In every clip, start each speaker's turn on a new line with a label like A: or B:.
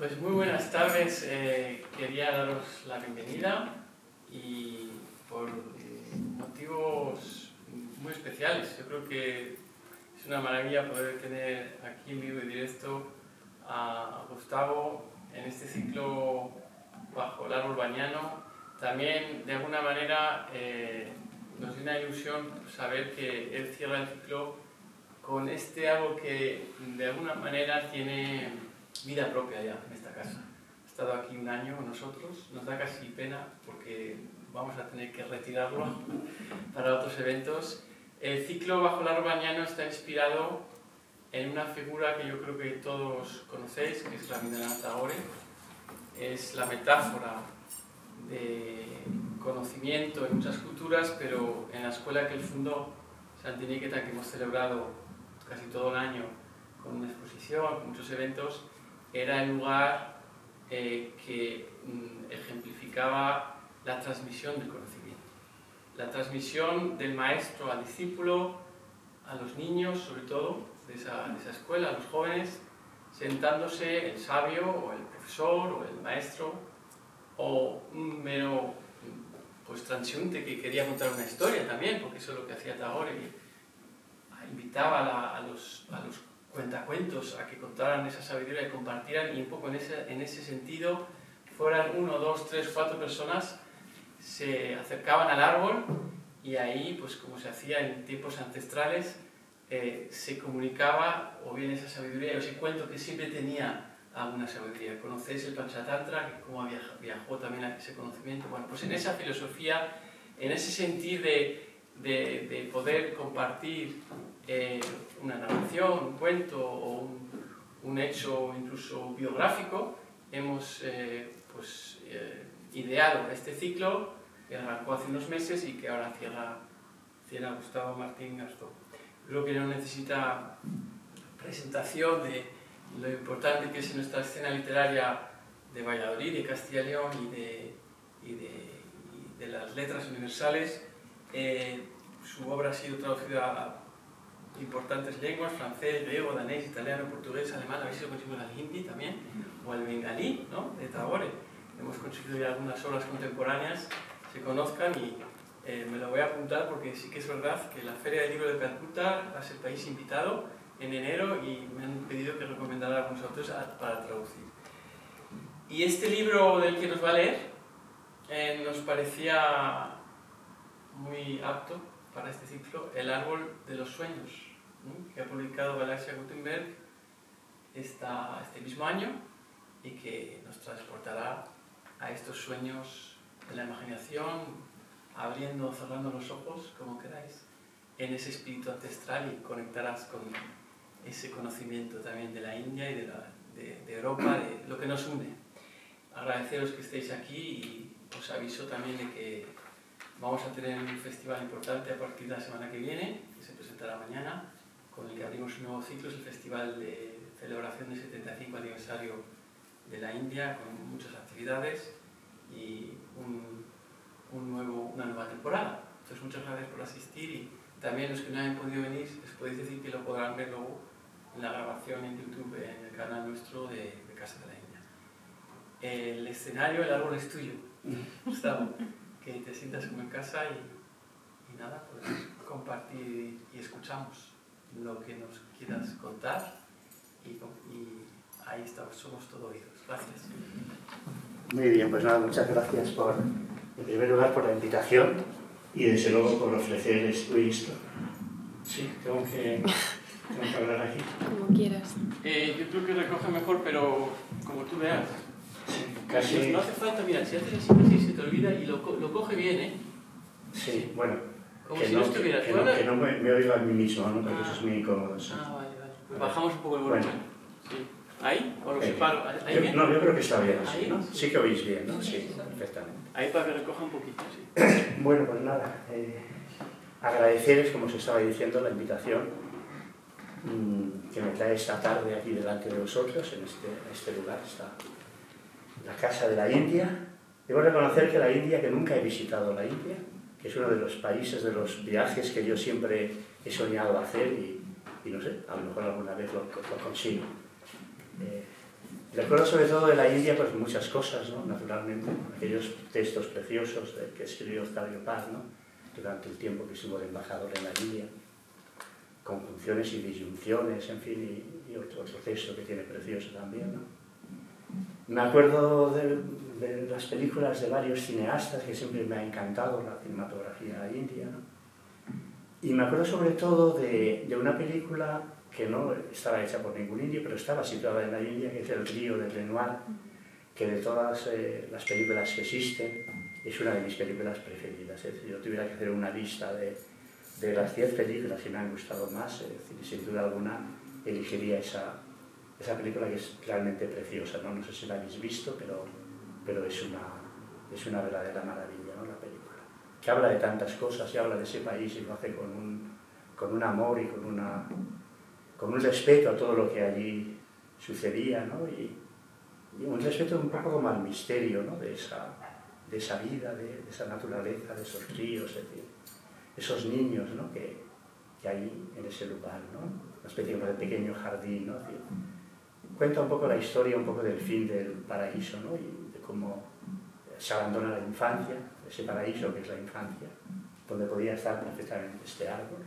A: Pues muy buenas tardes, quería daros la bienvenida y por motivos muy especiales. Yo creo que es una maravilla poder tener aquí en vivo y directo a Gustavo en este ciclo bajo el árbol bañano. También de alguna manera nos da una ilusión saber que él cierra el ciclo con este árbol que de alguna manera tiene vida propia ya en esta casa. Ha estado aquí un año con nosotros, nos da casi pena porque vamos a tener que retirarlo para otros eventos. El ciclo bajo el árbol bañano está inspirado en una figura que yo creo que todos conocéis, que es Rabindranath Tagore. Es la metáfora de conocimiento en muchas culturas, pero en la escuela que él fundó, Santiniketan, que hemos celebrado casi todo el año con una exposición, con muchos eventos, era el lugar que ejemplificaba la transmisión del conocimiento. La transmisión del maestro al discípulo, a los niños sobre todo, de esa escuela, a los jóvenes, sentándose el sabio o el profesor o el maestro o un mero transeúnte que quería contar una historia también, porque eso es lo que hacía Tagore, invitaba a los cuentacuentos a que contaran esa sabiduría y compartieran, y un poco en ese sentido, fueran 1, 2, 3, 4 personas, se acercaban al árbol y ahí, pues como se hacía en tiempos ancestrales, se comunicaba o bien esa sabiduría o ese cuento que siempre tenía alguna sabiduría. Conocéis el Panchatantra, que cómo viajó también a ese conocimiento. Bueno, pues en esa filosofía, en ese sentir de poder compartir una narración, un cuento o un hecho incluso biográfico, hemos ideado este ciclo que arrancó hace unos meses y que ahora cierra Gustavo Martín Garzón. Creo que no necesita presentación de lo importante que es nuestra escena literaria de Valladolid, de Castilla y León y de las letras universales. Su obra ha sido traducida a importantes lenguas: francés, griego, danés, italiano, portugués, alemán. A ver si lo conseguimos al hindi también, o al bengalí, ¿no?, de Tagore. Hemos conseguido ya algunas obras contemporáneas se conozcan y me lo voy a apuntar porque sí que es verdad que la Feria del Libro de Calcuta va a ser país invitado en enero y me han pedido que recomendara a algunos autores para traducir. Y este libro del que nos va a leer nos parecía muy apto para este ciclo, El árbol de los sueños, ¿no?, que ha publicado Galaxia Gutenberg este mismo año y que nos transportará a estos sueños de la imaginación, abriendo o cerrando los ojos, como queráis, en ese espíritu ancestral, y conectarás con ese conocimiento también de la India y de Europa, de lo que nos une. Agradeceros que estéis aquí y os aviso también de que vamos a tener un festival importante a partir de la semana que viene, que se presentará mañana, con el que abrimos un nuevo ciclo. Es el festival de celebración del 75 aniversario de la India, con muchas actividades y una nueva temporada. Entonces, muchas gracias por asistir, y también los que no hayan podido venir, les podéis decir que lo podrán ver luego en la grabación en YouTube, en el canal nuestro de Casa de la India. El escenario, el árbol es tuyo, Gustavo, que te sientas como en casa y nada, pues compartir y escuchamos lo que nos quieras contar y ahí estamos, somos todo oídos. Gracias.
B: Muy bien, pues nada, muchas gracias en primer lugar por la invitación y desde luego por ofrecer esto. Sí, tengo que hablar aquí.
C: Como quieras.
A: Yo creo que recoge mejor, pero como tú veas.
B: Sí, casi.
A: No hace falta, mira, si haces así se te olvida y lo coge bien, ¿eh?
B: Sí, bueno.
A: Como
B: que
A: si
B: no,
A: no estuvieras.
B: que no me oigo a mí mismo, ¿no? Porque eso es muy incómodo. Sí.
A: Vale. Pues bajamos un poco el volumen.
B: Bueno.
A: Sí. ¿Ahí? ¿O lo separo? ¿Ahí bien?
B: No, yo creo que está bien así,
A: ¿Ahí?
B: ¿no? Sí que oís bien, ¿no? Sí, perfectamente.
A: Ahí para que recoja un poquito, sí.
B: Bueno, pues nada, agradeceros, como os estaba diciendo, la invitación que me trae esta tarde aquí delante de vosotros, en este lugar, está la Casa de la India. Debo reconocer que la India, que nunca he visitado la India, que es uno de los países, de los viajes que yo siempre he soñado hacer y no sé, a lo mejor alguna vez lo consigo. Recuerdo sobre todo de la India pues muchas cosas, ¿no? Naturalmente, aquellos textos preciosos que escribió Octavio Paz, ¿no? Durante el tiempo que estuvo de embajador en la India, conjunciones y disyunciones, en fin, y otro texto que tiene precioso también, ¿no? Me acuerdo de las películas de varios cineastas que siempre me ha encantado la cinematografía india, ¿no? Y me acuerdo sobre todo de una película que no estaba hecha por ningún indio, pero estaba situada en la India, que es El río de Renoir, que de todas las películas que existen es una de mis películas preferidas. Si yo tuviera que hacer una lista de las 10 películas que me han gustado más, sin duda alguna elegiría esa película, que es realmente preciosa, ¿no? No sé si la habéis visto, pero es una verdadera maravilla, ¿no? La película, que habla de tantas cosas y habla de ese país y lo hace con un amor y con un respeto a todo lo que allí sucedía, ¿no? Y un respeto un poco como al misterio, ¿no? de esa vida, de esa naturaleza, de esos ríos, es decir, esos niños, ¿no? que hay en ese lugar, ¿no? Una especie de pequeño jardín, ¿no? Es decir, cuenta un poco la historia, un poco del fin del paraíso, ¿no? Y de cómo se abandona la infancia, ese paraíso que es la infancia, donde podía estar perfectamente este árbol,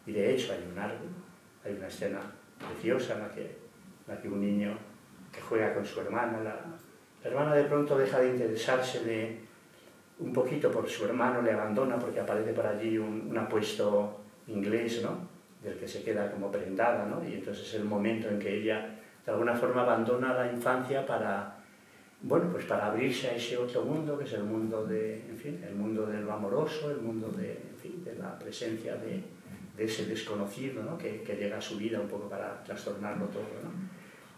B: y de hecho hay un árbol. Hay una escena preciosa en la que un niño que juega con su hermana, la hermana de pronto deja de interesarse un poquito por su hermano, le abandona porque aparece por allí un apuesto inglés, ¿no? Del que se queda como prendada, ¿no? Y entonces es el momento en que ella de alguna forma abandona la infancia para abrirse a ese otro mundo, que es el mundo el mundo de lo amoroso, el mundo de la presencia de ese desconocido, ¿no? que llega a su vida un poco para trastornarlo todo, ¿no?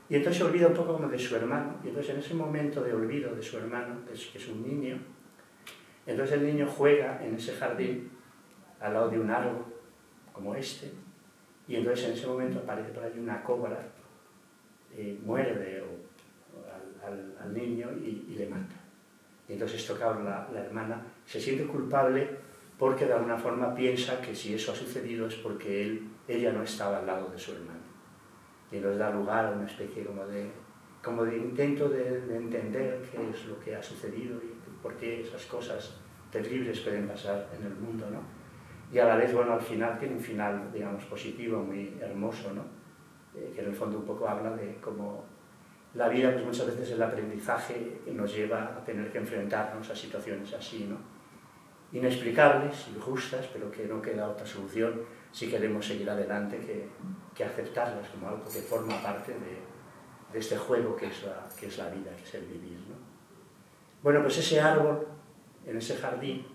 B: Y entonces se olvida un poco como de su hermano, y entonces en ese momento de olvido de su hermano, que es un niño, entonces el niño juega en ese jardín al lado de un árbol como este, y entonces en ese momento aparece por ahí una cobra, muerde al niño y le mata. Y entonces esto, claro, la hermana se siente culpable porque de alguna forma piensa que si eso ha sucedido es porque ella no estaba al lado de su hermano. Y nos da lugar a una especie como de intento de entender qué es lo que ha sucedido y por qué esas cosas terribles pueden pasar en el mundo, ¿no? Y a la vez, bueno, al final tiene un final, digamos, positivo, muy hermoso, ¿no? Que en el fondo un poco habla de cómo la vida, pues muchas veces el aprendizaje nos lleva a tener que enfrentarnos a situaciones así, ¿no? Inexplicables, injustas, pero que no queda otra solución si queremos seguir adelante que aceptarlas como algo que forma parte de este juego que es la vida, que es el vivir, ¿no? Bueno, pues ese árbol, en ese jardín,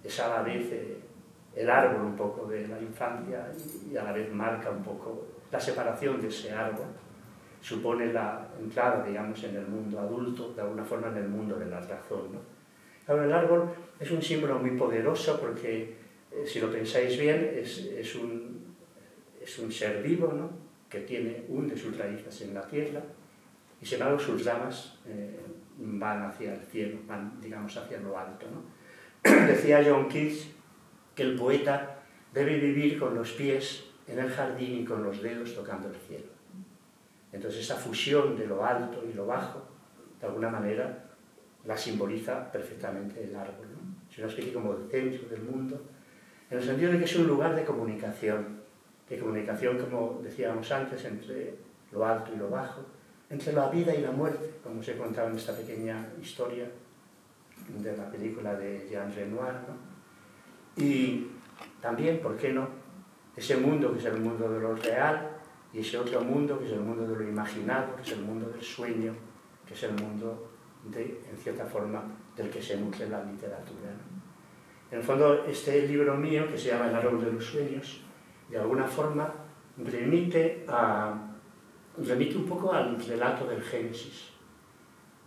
B: es a la vez el árbol un poco de la infancia y a la vez marca un poco la separación de ese árbol, supone la entrada, digamos, en el mundo adulto, de alguna forma en el mundo de la razón, ¿no? Ahora, el árbol es un símbolo muy poderoso porque, si lo pensáis bien, es un ser vivo, ¿no? Que hunde sus raíces en la tierra y sin embargo sus ramas van hacia el cielo, van, digamos, hacia lo alto, ¿no? Decía John Keats que el poeta debe vivir con los pies en el jardín y con los dedos tocando el cielo. Entonces esa fusión de lo alto y lo bajo, de alguna manera, la simboliza perfectamente el árbol, ¿no? Es una especie como de centro del mundo, en el sentido de que es un lugar de comunicación, como decíamos antes, entre lo alto y lo bajo, entre la vida y la muerte, como os he contado en esta pequeña historia de la película de Jean Renoir, ¿no? Y también, ¿por qué no?, ese mundo que es el mundo de lo real y ese otro mundo que es el mundo de lo imaginado, que es el mundo del sueño, que es el mundo en cierta forma, del que se nutre la literatura, ¿no? En el fondo, este libro mío, que se llama El árbol de los sueños, de alguna forma remite un poco al relato del Génesis.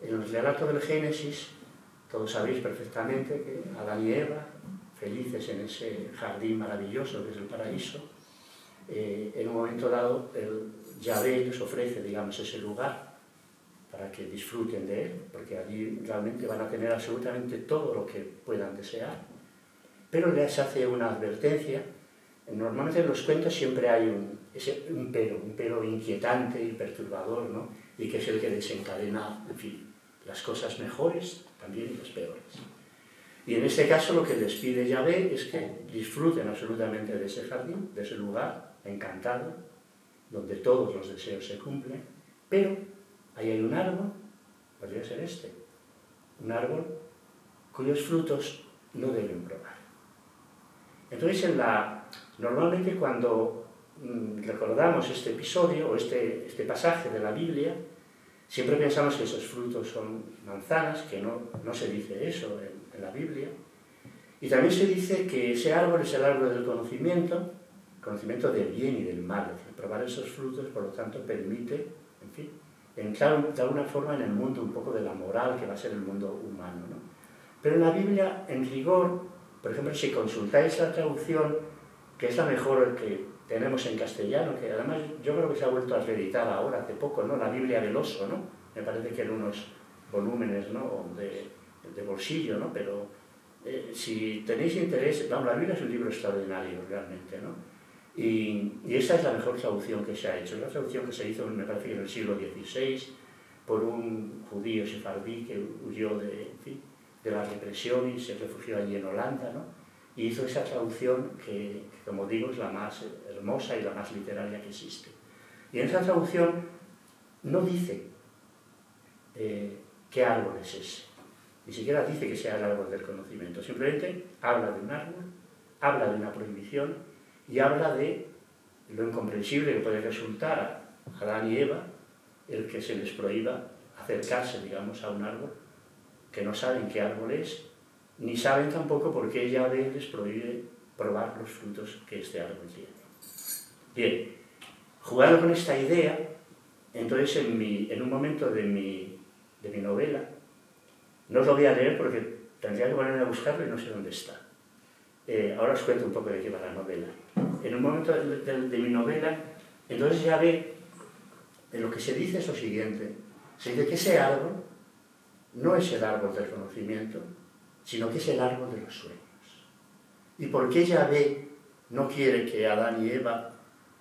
B: En el relato del Génesis, todos sabéis perfectamente que Adán y Eva, felices en ese jardín maravilloso que es el paraíso, en un momento dado, Yahvé les ofrece, digamos, ese lugar para que disfruten de él, porque allí realmente van a tener absolutamente todo lo que puedan desear. Pero les hace una advertencia. Normalmente en los cuentos siempre hay un pero inquietante y perturbador, ¿no? Y que es el que desencadena, en fin, las cosas mejores también y las peores. Y en este caso lo que les pide Yahvé es que disfruten absolutamente de ese jardín, de ese lugar encantado, donde todos los deseos se cumplen, pero ahí hay un árbol, podría ser este, un árbol cuyos frutos no deben probar. Entonces, normalmente cuando recordamos este episodio o este pasaje de la Biblia, siempre pensamos que esos frutos son manzanas, que no se dice eso en la Biblia. Y también se dice que ese árbol es el árbol del conocimiento del bien y del mal. Es decir, probar esos frutos, por lo tanto, permite, en fin, entrar de alguna forma en el mundo un poco de la moral, que va a ser el mundo humano, ¿no? Pero en la Biblia, en rigor, por ejemplo, si consultáis la traducción, que es la mejor que tenemos en castellano, que además yo creo que se ha vuelto a reeditar ahora, hace poco, ¿no? La Biblia del Oso, ¿no? Me parece que en unos volúmenes, ¿no? de bolsillo, ¿no? Pero si tenéis interés, vamos, la Biblia es un libro extraordinario, realmente, ¿no? Y esa es la mejor traducción que se ha hecho. Es la traducción que se hizo, me parece que en el siglo XVI, por un judío sefardí que huyó de la represión y se refugió allí en Holanda, ¿no? Y hizo esa traducción que, como digo, es la más hermosa y la más literaria que existe. Y en esa traducción no dice qué árbol es ese, ni siquiera dice que sea el árbol del conocimiento, simplemente habla de un árbol, habla de una prohibición y habla de lo incomprensible que puede resultar a Adán y Eva el que se les prohíba acercarse, digamos, a un árbol que no saben qué árbol es, ni saben tampoco por qué Yahvé les prohíbe probar los frutos que este árbol tiene. Bien, jugando con esta idea, entonces en un momento de mi novela, no os lo voy a leer porque tendría que ponerme a buscarlo y no sé dónde está. Ahora os cuento un poco de qué va la novela. En un momento de mi novela, entonces Yahvé, lo que se dice es lo siguiente: se dice que ese árbol no es el árbol del conocimiento, sino que es el árbol de los sueños. ¿Y por qué Yahvé no quiere que Adán y Eva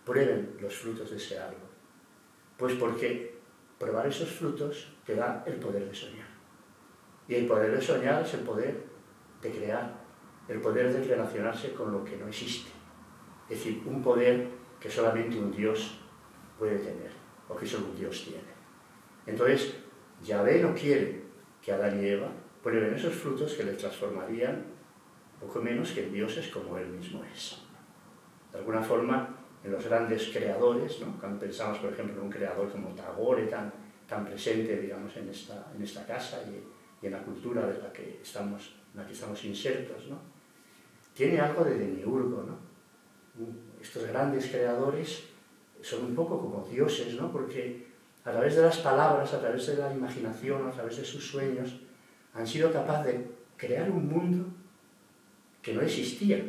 B: prueben los frutos de ese árbol? Pues porque probar esos frutos te da el poder de soñar. Y el poder de soñar es el poder de crear, el poder de relacionarse con lo que no existe. Es decir, un poder que solamente un Dios puede tener, o que solo un Dios tiene. Entonces, Yahvé no quiere que Adán y Eva prueben esos frutos que les transformarían poco menos que en dioses como él mismo es. De alguna forma, en los grandes creadores, ¿no? Cuando pensamos, por ejemplo, en un creador como Tagore, tan presente, digamos, en esta casa y en la cultura de la que estamos insertos, ¿no? Tiene algo de demiurgo, ¿no? Estos grandes creadores son un poco como dioses, ¿no? Porque a través de las palabras, a través de la imaginación, a través de sus sueños, han sido capaces de crear un mundo que no existía,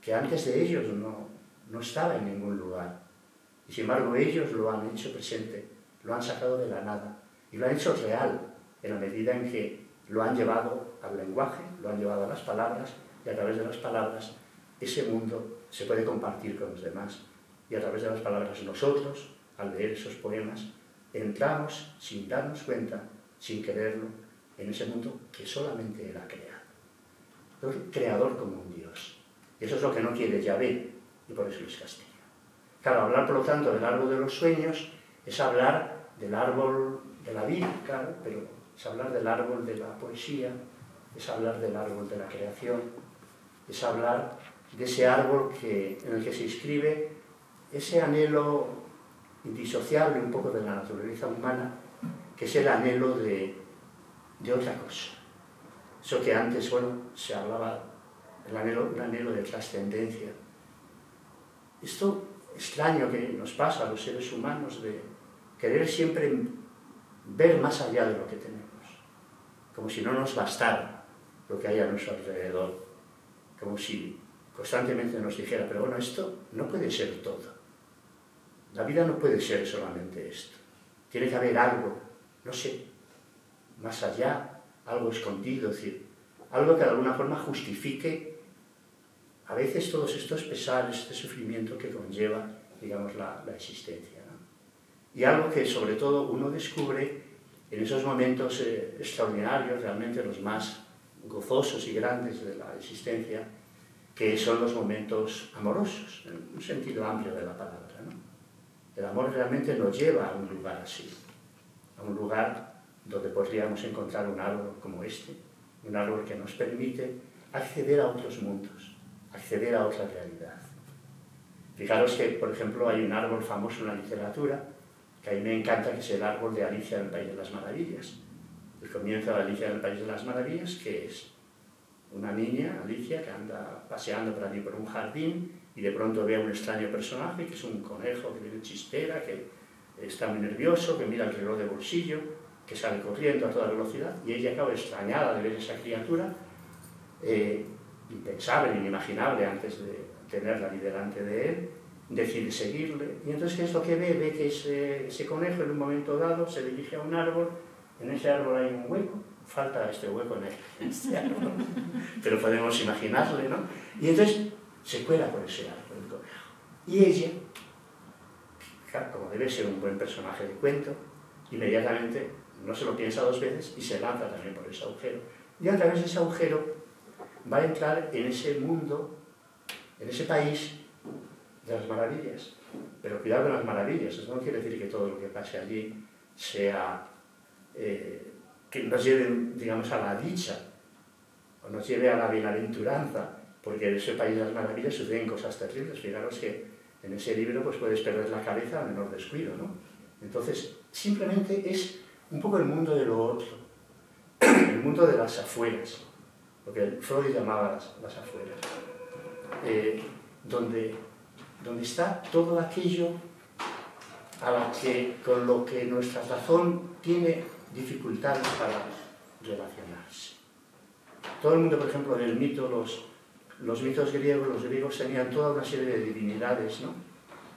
B: que antes de ellos no estaba en ningún lugar. Y sin embargo ellos lo han hecho presente, lo han sacado de la nada y lo han hecho real en la medida en que lo han llevado al lenguaje, lo han llevado a las palabras, y a través de las palabras ese mundo se puede compartir con los demás. Y a través de las palabras nosotros, al leer esos poemas, entramos sin darnos cuenta, sin quererlo, en ese mundo que solamente Él ha creado. El creador como un Dios. Y eso es lo que no quiere Yahvé, y por eso les castiga. Claro, hablar por lo tanto del árbol de los sueños es hablar del árbol de la vida, claro, pero es hablar del árbol de la poesía, es hablar del árbol de la creación, es hablar de ese árbol en el que se inscribe ese anhelo indisociable un poco de la naturaleza humana, que es el anhelo de otra cosa. Eso que antes, se hablaba, un anhelo de trascendencia. Esto extraño que nos pasa a los seres humanos de querer siempre ver más allá de lo que tenemos, como si no nos bastara lo que hay a nuestro alrededor, como si constantemente nos dijera, pero bueno, esto no puede ser todo. La vida no puede ser solamente esto. Tiene que haber algo, no sé, más allá, algo escondido, es decir, algo que de alguna forma justifique a veces todos estos pesares, este sufrimiento que conlleva digamos, la existencia, ¿no? Y algo que sobre todo uno descubre en esos momentos extraordinarios, realmente los más gozosos y grandes de la existencia, que son los momentos amorosos, en un sentido amplio de la palabra, ¿no? El amor realmente nos lleva a un lugar así, a un lugar donde podríamos encontrar un árbol como este, un árbol que nos permite acceder a otros mundos, acceder a otra realidad. Fijaros que, por ejemplo, hay un árbol famoso en la literatura, que a mí me encanta, que es el árbol de Alicia en el País de las Maravillas. El comienzo de Alicia en el País de las Maravillas, que es una niña, Alicia, que anda paseando por allí por un jardín y de pronto ve a un extraño personaje, que es un conejo que viene chispera, que está muy nervioso, que mira el reloj de bolsillo, que sale corriendo a toda velocidad, y ella acaba extrañada de ver esa criatura, impensable, inimaginable antes de tenerla ahí delante de él, decide seguirle, y entonces ¿qué es lo que ve? Ve que ese conejo en un momento dado se dirige a un árbol, en ese árbol hay un hueco, falta este hueco en este árbol, pero podemos imaginarle, ¿no? Y entonces se cuela por ese árbol el conejo, y ella, como debe ser un buen personaje de cuento, inmediatamente no se lo piensa dos veces y se lanza también por ese agujero, y a través de ese agujero va a entrar en ese mundo, en ese país de las maravillas. Pero cuidado con las maravillas, eso no quiere decir que todo lo que pase allí sea, que nos lleve, digamos, a la dicha, o nos lleve a la bienaventuranza, porque en ese país de las maravillas suceden cosas terribles. Fijaros que en ese libro pues puedes perder la cabeza al menor descuido, ¿no? Entonces, simplemente es un poco el mundo de lo otro, el mundo de las afueras, lo que Freud llamaba las afueras, donde está todo aquello con lo que nuestra razón tiene dificultades para relacionarse. Todo el mundo, por ejemplo, del mito, los mitos griegos, los griegos tenían toda una serie de divinidades, ¿no?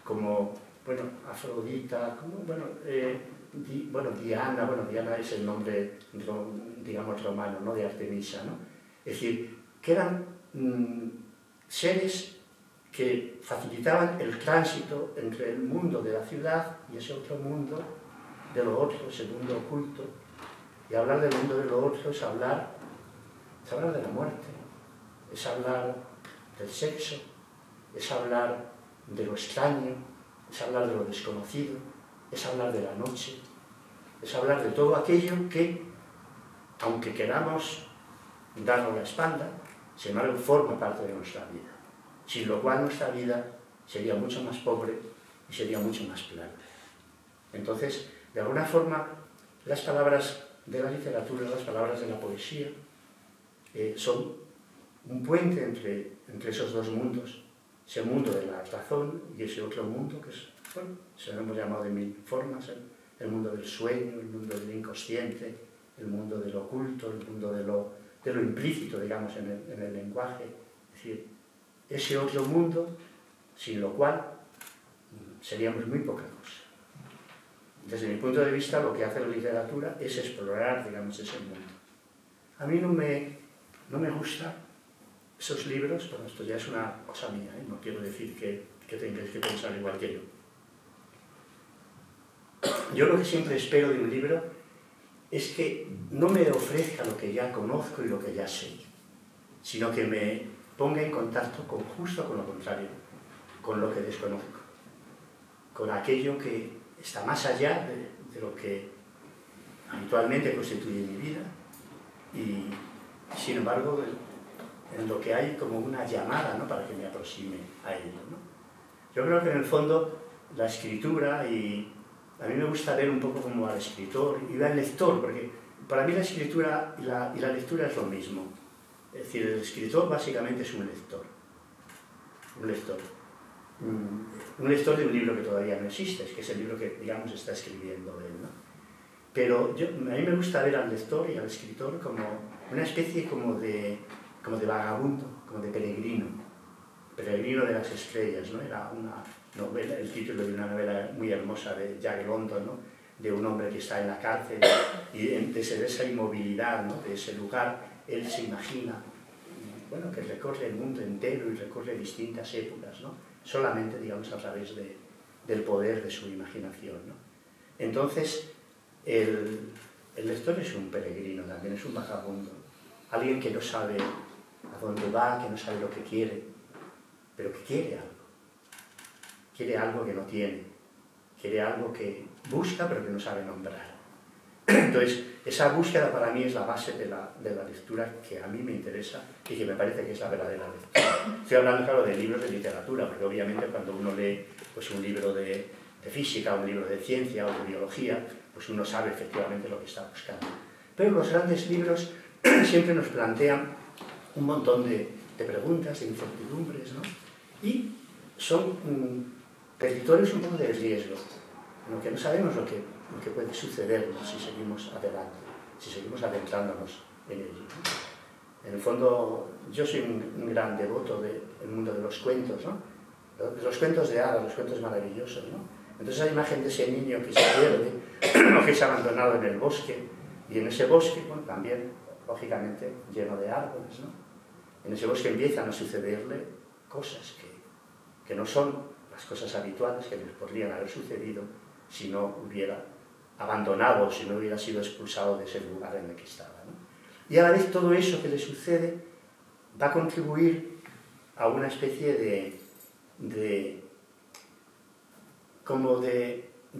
B: Como, bueno, Afrodita, como, Diana, Diana es el nombre, digamos, romano, ¿no? De Artemisa, ¿no? Es decir, que eran seres que facilitaban el tránsito entre el mundo de la ciudad y ese otro mundo de lo otro, ese mundo oculto. Y hablar del mundo de lo otro es hablar de la muerte, es hablar del sexo, es hablar de lo extraño, es hablar de lo desconocido, es hablar de la noche, es hablar de todo aquello que, aunque queramos darnos la espalda, sin embargo forma parte de nuestra vida, sin lo cual nuestra vida sería mucho más pobre y sería mucho más plana. Entonces, de alguna forma, las palabras de la literatura, las palabras de la poesía, son un puente entre esos dos mundos, ese mundo de la razón y ese otro mundo que es, bueno, se lo hemos llamado de mil formas, el mundo del sueño, el mundo del inconsciente, el mundo de lo oculto, el mundo de lo implícito, digamos, en el lenguaje. Es decir, ese otro mundo, sin lo cual seríamos muy poca cosa. Desde mi punto de vista, lo que hace la literatura es explorar, digamos, ese mundo. A mí no me gustan esos libros, bueno, esto ya es una cosa mía, no quiero decir que tengáis que pensar igual que yo. Yo lo que siempre espero de un libro es que no me ofrezca lo que ya conozco y lo que ya sé, sino que me ponga en contacto justo con lo contrario, con lo que desconozco, con aquello que está más allá de lo que habitualmente constituye mi vida y, sin embargo, en lo que hay como una llamada, ¿no?, para que me aproxime a ello, ¿no? Yo creo que en el fondo la escritura, y a mí me gusta ver un poco como al escritor y al lector, porque para mí la escritura y la lectura es lo mismo. Es decir, el escritor básicamente es un lector. Un lector de un libro que todavía no existe, que es el libro que, digamos, está escribiendo él, ¿no? Pero a mí me gusta ver al lector y al escritor como una especie como de vagabundo, como de peregrino de las estrellas, ¿no? Era una novela, el título de una novela muy hermosa de Jack London, ¿no?, de un hombre que está en la cárcel y desde esa inmovilidad, ¿no?, de ese lugar, él se imagina, bueno, que recorre el mundo entero y recorre distintas épocas, ¿no?, solamente, digamos, a través del poder de su imaginación, ¿no? Entonces, el lector es un peregrino también, es un vagabundo, alguien que no sabe a dónde va, que no sabe lo que quiere, pero que quiere algo que no tiene, quiere algo que busca pero que no sabe nombrar. Entonces, esa búsqueda para mí es la base de la lectura que a mí me interesa y que me parece que es la verdadera lectura. Estoy hablando, claro, de libros de literatura, porque obviamente cuando uno lee pues, un libro de física, un libro de ciencia o de biología, pues uno sabe efectivamente lo que está buscando. Pero los grandes libros siempre nos plantean un montón de preguntas, de incertidumbres, ¿no? Y son territorios un poco de riesgo, en lo que no sabemos lo que puede sucedernos si seguimos adelante, si seguimos adentrándonos en ello, ¿no? En el fondo, yo soy un gran devoto del mundo de los cuentos, ¿no? De los cuentos de hadas, los cuentos maravillosos, ¿no? Entonces, la imagen de ese niño que se pierde, o que es abandonado en el bosque, y en ese bosque, bueno, también, lógicamente, lleno de árboles, ¿no? En ese bosque empiezan a sucederle cosas que no son las cosas habituales que les podrían haber sucedido si no hubiera abandonado, si no hubiera sido expulsado de ese lugar en el que estaba, ¿no? Y a la vez todo eso que le sucede va a contribuir a una especie de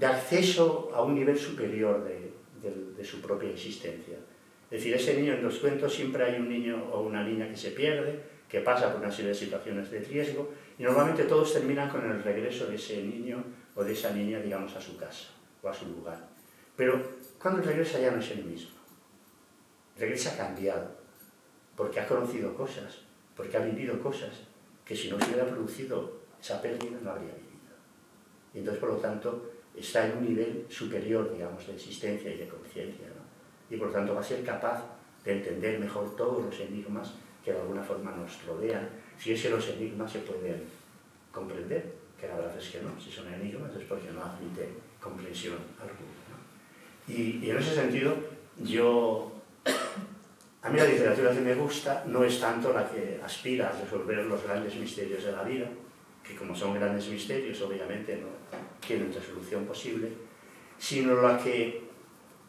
B: acceso a un nivel superior de su propia existencia. Es decir, ese niño en los cuentos siempre hay un niño o una niña que se pierde, que pasa por una serie de situaciones de riesgo, y normalmente todos terminan con el regreso de ese niño o de esa niña, digamos, a su casa o a su lugar. Pero cuando regresa ya no es el mismo. Regresa cambiado, porque ha conocido cosas, porque ha vivido cosas que si no se hubiera producido esa pérdida no habría vivido. Y entonces, por lo tanto, está en un nivel superior, digamos, de existencia y de conciencia, ¿no? Y por lo tanto va a ser capaz de entender mejor todos los enigmas que de alguna forma nos rodean, si es que los enigmas se pueden comprender, que la verdad es que no, si son enigmas es porque no admite comprensión alguna, ¿no? Y en ese sentido, a mí la literatura que me gusta no es tanto la que aspira a resolver los grandes misterios de la vida, que como son grandes misterios obviamente no tienen resolución posible, sino la que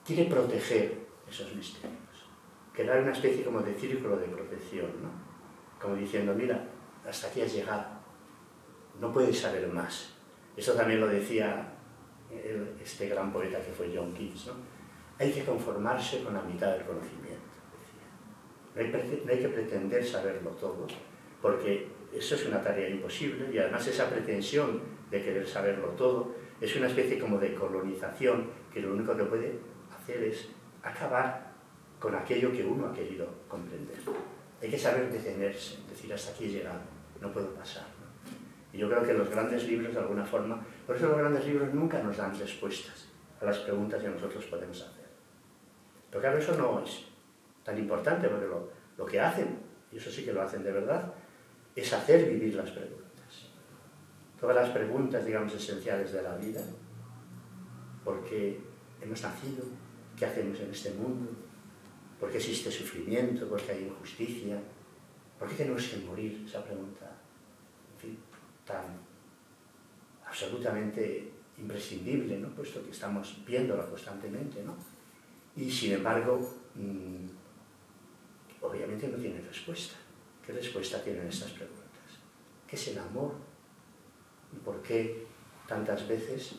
B: quiere proteger esos misterios, crear una especie como de círculo de protección, ¿no? Como diciendo, mira, hasta aquí has llegado, no puedes saber más. Eso también lo decía este gran poeta que fue John Keats, ¿no? Hay que conformarse con la mitad del conocimiento, decía. No hay que pretender saberlo todo, porque eso es una tarea imposible, y además esa pretensión de querer saberlo todo es una especie como de colonización que lo único que puede hacer es acabar con aquello que uno ha querido comprender. Hay que saber detenerse, decir, hasta aquí he llegado, no puedo pasar, ¿no? Y yo creo que los grandes libros, de alguna forma, por eso los grandes libros nunca nos dan respuestas a las preguntas que nosotros podemos hacer. Pero claro, eso no es tan importante, porque lo que hacen, y eso sí que lo hacen de verdad, es hacer vivir las preguntas. Todas las preguntas, digamos, esenciales de la vida. ¿Por qué hemos nacido? ¿Qué hacemos en este mundo? ¿Por qué existe sufrimiento? ¿Por qué hay injusticia? ¿Por qué tenemos que morir? Esa pregunta, en fin, tan absolutamente imprescindible, ¿no? Puesto que estamos viéndola constantemente, ¿no? Y sin embargo, obviamente no tiene respuesta. ¿Qué respuesta tienen estas preguntas? ¿Qué es el amor? ¿Y por qué tantas veces,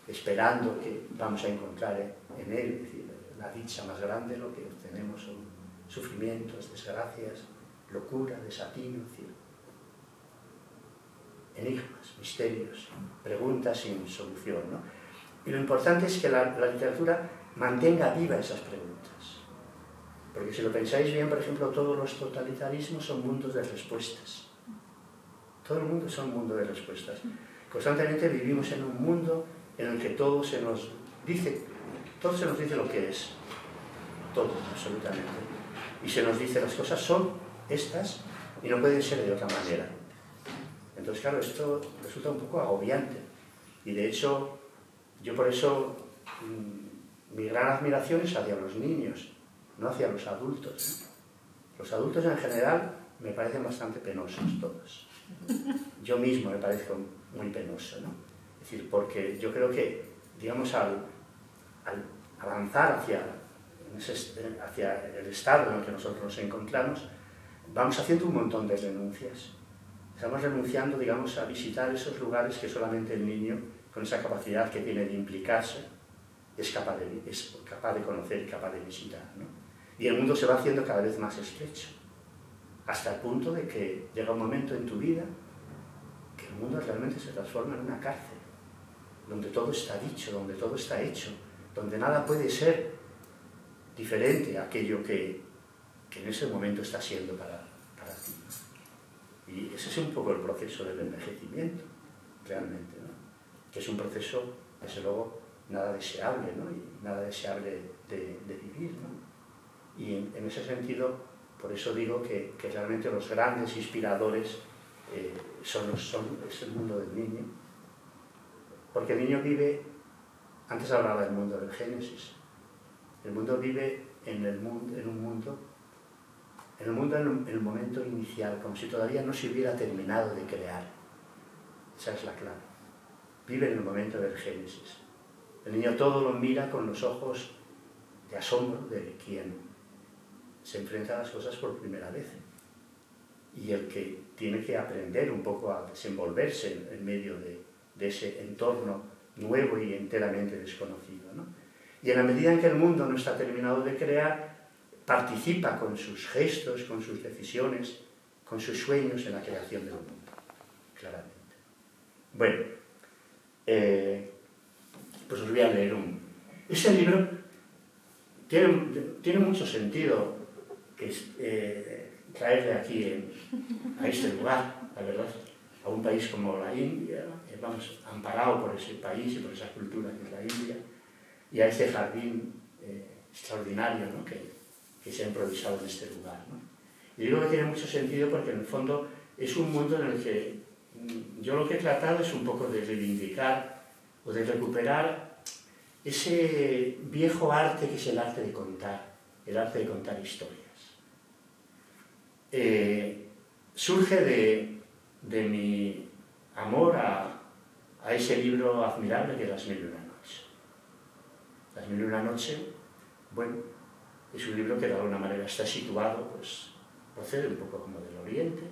B: esperando que vamos a encontrar en él, es decir, la dicha más grande, lo que obtenemos son sufrimientos, desgracias, locura, desatino, es decir, enigmas, misterios, preguntas sin solución, ¿no? Y lo importante es que la literatura mantenga vivas esas preguntas. Porque si lo pensáis bien, por ejemplo, todos los totalitarismos son mundos de respuestas. Todo el mundo es un mundo de respuestas. Constantemente vivimos en un mundo en el que todo se nos dice lo que es. Todo, absolutamente. Y se nos dice, las cosas son estas y no pueden ser de otra manera. Entonces, claro, esto resulta un poco agobiante. Y de hecho, yo por eso, mi gran admiración es hacia los niños, no hacia los adultos, ¿no? Los adultos en general me parecen bastante penosos todos. Yo mismo me parezco muy penoso, ¿no? Es Es decir, porque yo creo que, digamos, al avanzar hacia el estado en el que nosotros nos encontramos, vamos haciendo un montón de renuncias. Estamos renunciando, digamos, a visitar esos lugares que solamente el niño, con esa capacidad que tiene de implicarse, es capaz de conocer y capaz de visitar, ¿no? Y el mundo se va haciendo cada vez más estrecho, hasta el punto de que llega un momento en tu vida que el mundo realmente se transforma en una cárcel, donde todo está dicho, donde todo está hecho, donde nada puede ser diferente a aquello que en ese momento está siendo para ti. Y ese es un poco el proceso del envejecimiento, realmente, ¿no? Que es un proceso, desde luego, nada deseable, ¿no? Y nada deseable de vivir, ¿no? Y en ese sentido, por eso digo que realmente los grandes inspiradores es el mundo del niño, porque el niño vive, antes hablaba del mundo del Génesis, el mundo vive en el momento inicial, como si todavía no se hubiera terminado de crear. Esa es la clave. Vive en el momento del Génesis. El niño todo lo mira con los ojos de asombro de quien se enfrenta a las cosas por primera vez. Y el que tiene que aprender un poco a desenvolverse en medio de ese entorno nuevo y enteramente desconocido, ¿no? Y en la medida en que el mundo no está terminado de crear, participa con sus gestos, con sus decisiones, con sus sueños en la creación del mundo, claramente. Bueno, pues os voy a leer Este libro tiene mucho sentido traerle aquí a este lugar, la verdad, a un país como la India, vamos, amparado por ese país y por esa cultura que es la India, y a este jardín extraordinario, ¿no? que se ha improvisado en este lugar, ¿no? Y digo que tiene mucho sentido porque en el fondo es un mundo en el que yo lo que he tratado es un poco de reivindicar o de recuperar ese viejo arte que es el arte de contar historias. Surge de mi amor a ese libro admirable que es Las Mil y una Noches. Las Mil y una Noches, bueno, es un libro que de alguna manera está situado, pues procede un poco como del Oriente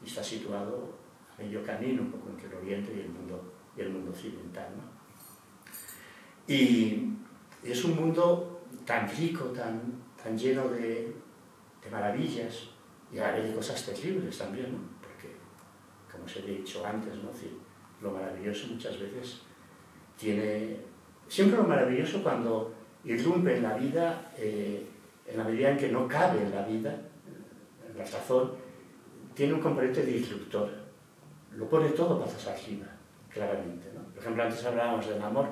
B: y está situado a medio camino un poco entre el Oriente y el mundo occidental, ¿no? Y es un mundo tan rico, tan lleno de maravillas y a la vez de cosas terribles también, ¿no? Porque, como os he dicho antes, ¿no? Lo maravilloso muchas veces siempre lo maravilloso cuando irrumpe en la vida, en la medida en que no cabe en la vida, en la razón, tiene un componente disruptor, lo pone todo patas arriba, claramente, ¿no? Por ejemplo, antes hablábamos del amor,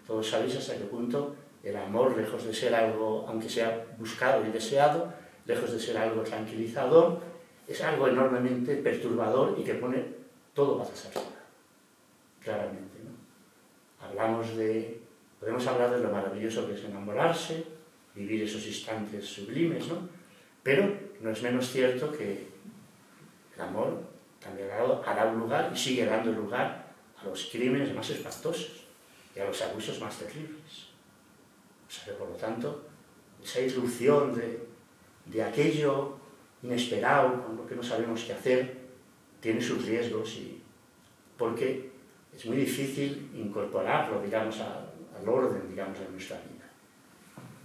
B: todos sabéis hasta qué punto el amor, lejos de ser algo, aunque sea buscado y deseado, lejos de ser algo tranquilizador, es algo enormemente perturbador y que pone todo patas arriba, claramente, ¿no? Podemos hablar de lo maravilloso que es enamorarse, vivir esos instantes sublimes, ¿no? Pero no es menos cierto que el amor también hará un lugar y sigue dando lugar a los crímenes más espantosos y a los abusos más terribles. O sea que, por lo tanto, esa irrupción de aquello inesperado, con lo que no sabemos qué hacer, tiene sus riesgos porque es muy difícil incorporarlo, digamos, al orden, digamos, de nuestra vida.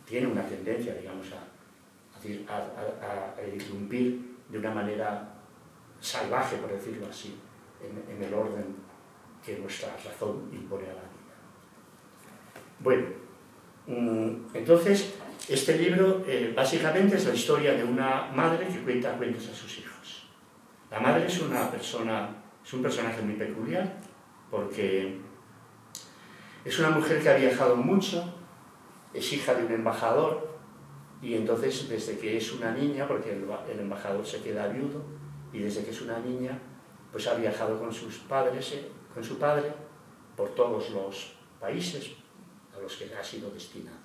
B: Tiene una tendencia, digamos, a irrumpir de una manera salvaje, por decirlo así, en el orden que nuestra razón impone a la vida. Bueno, entonces, este libro básicamente es la historia de una madre que cuenta cuentos a sus hijos. La madre es un personaje muy peculiar, porque es una mujer que ha viajado mucho, es hija de un embajador, y entonces desde que es una niña, porque el embajador se queda viudo, y desde que es una niña, pues ha viajado con su padre, por todos los países a los que ha sido destinado.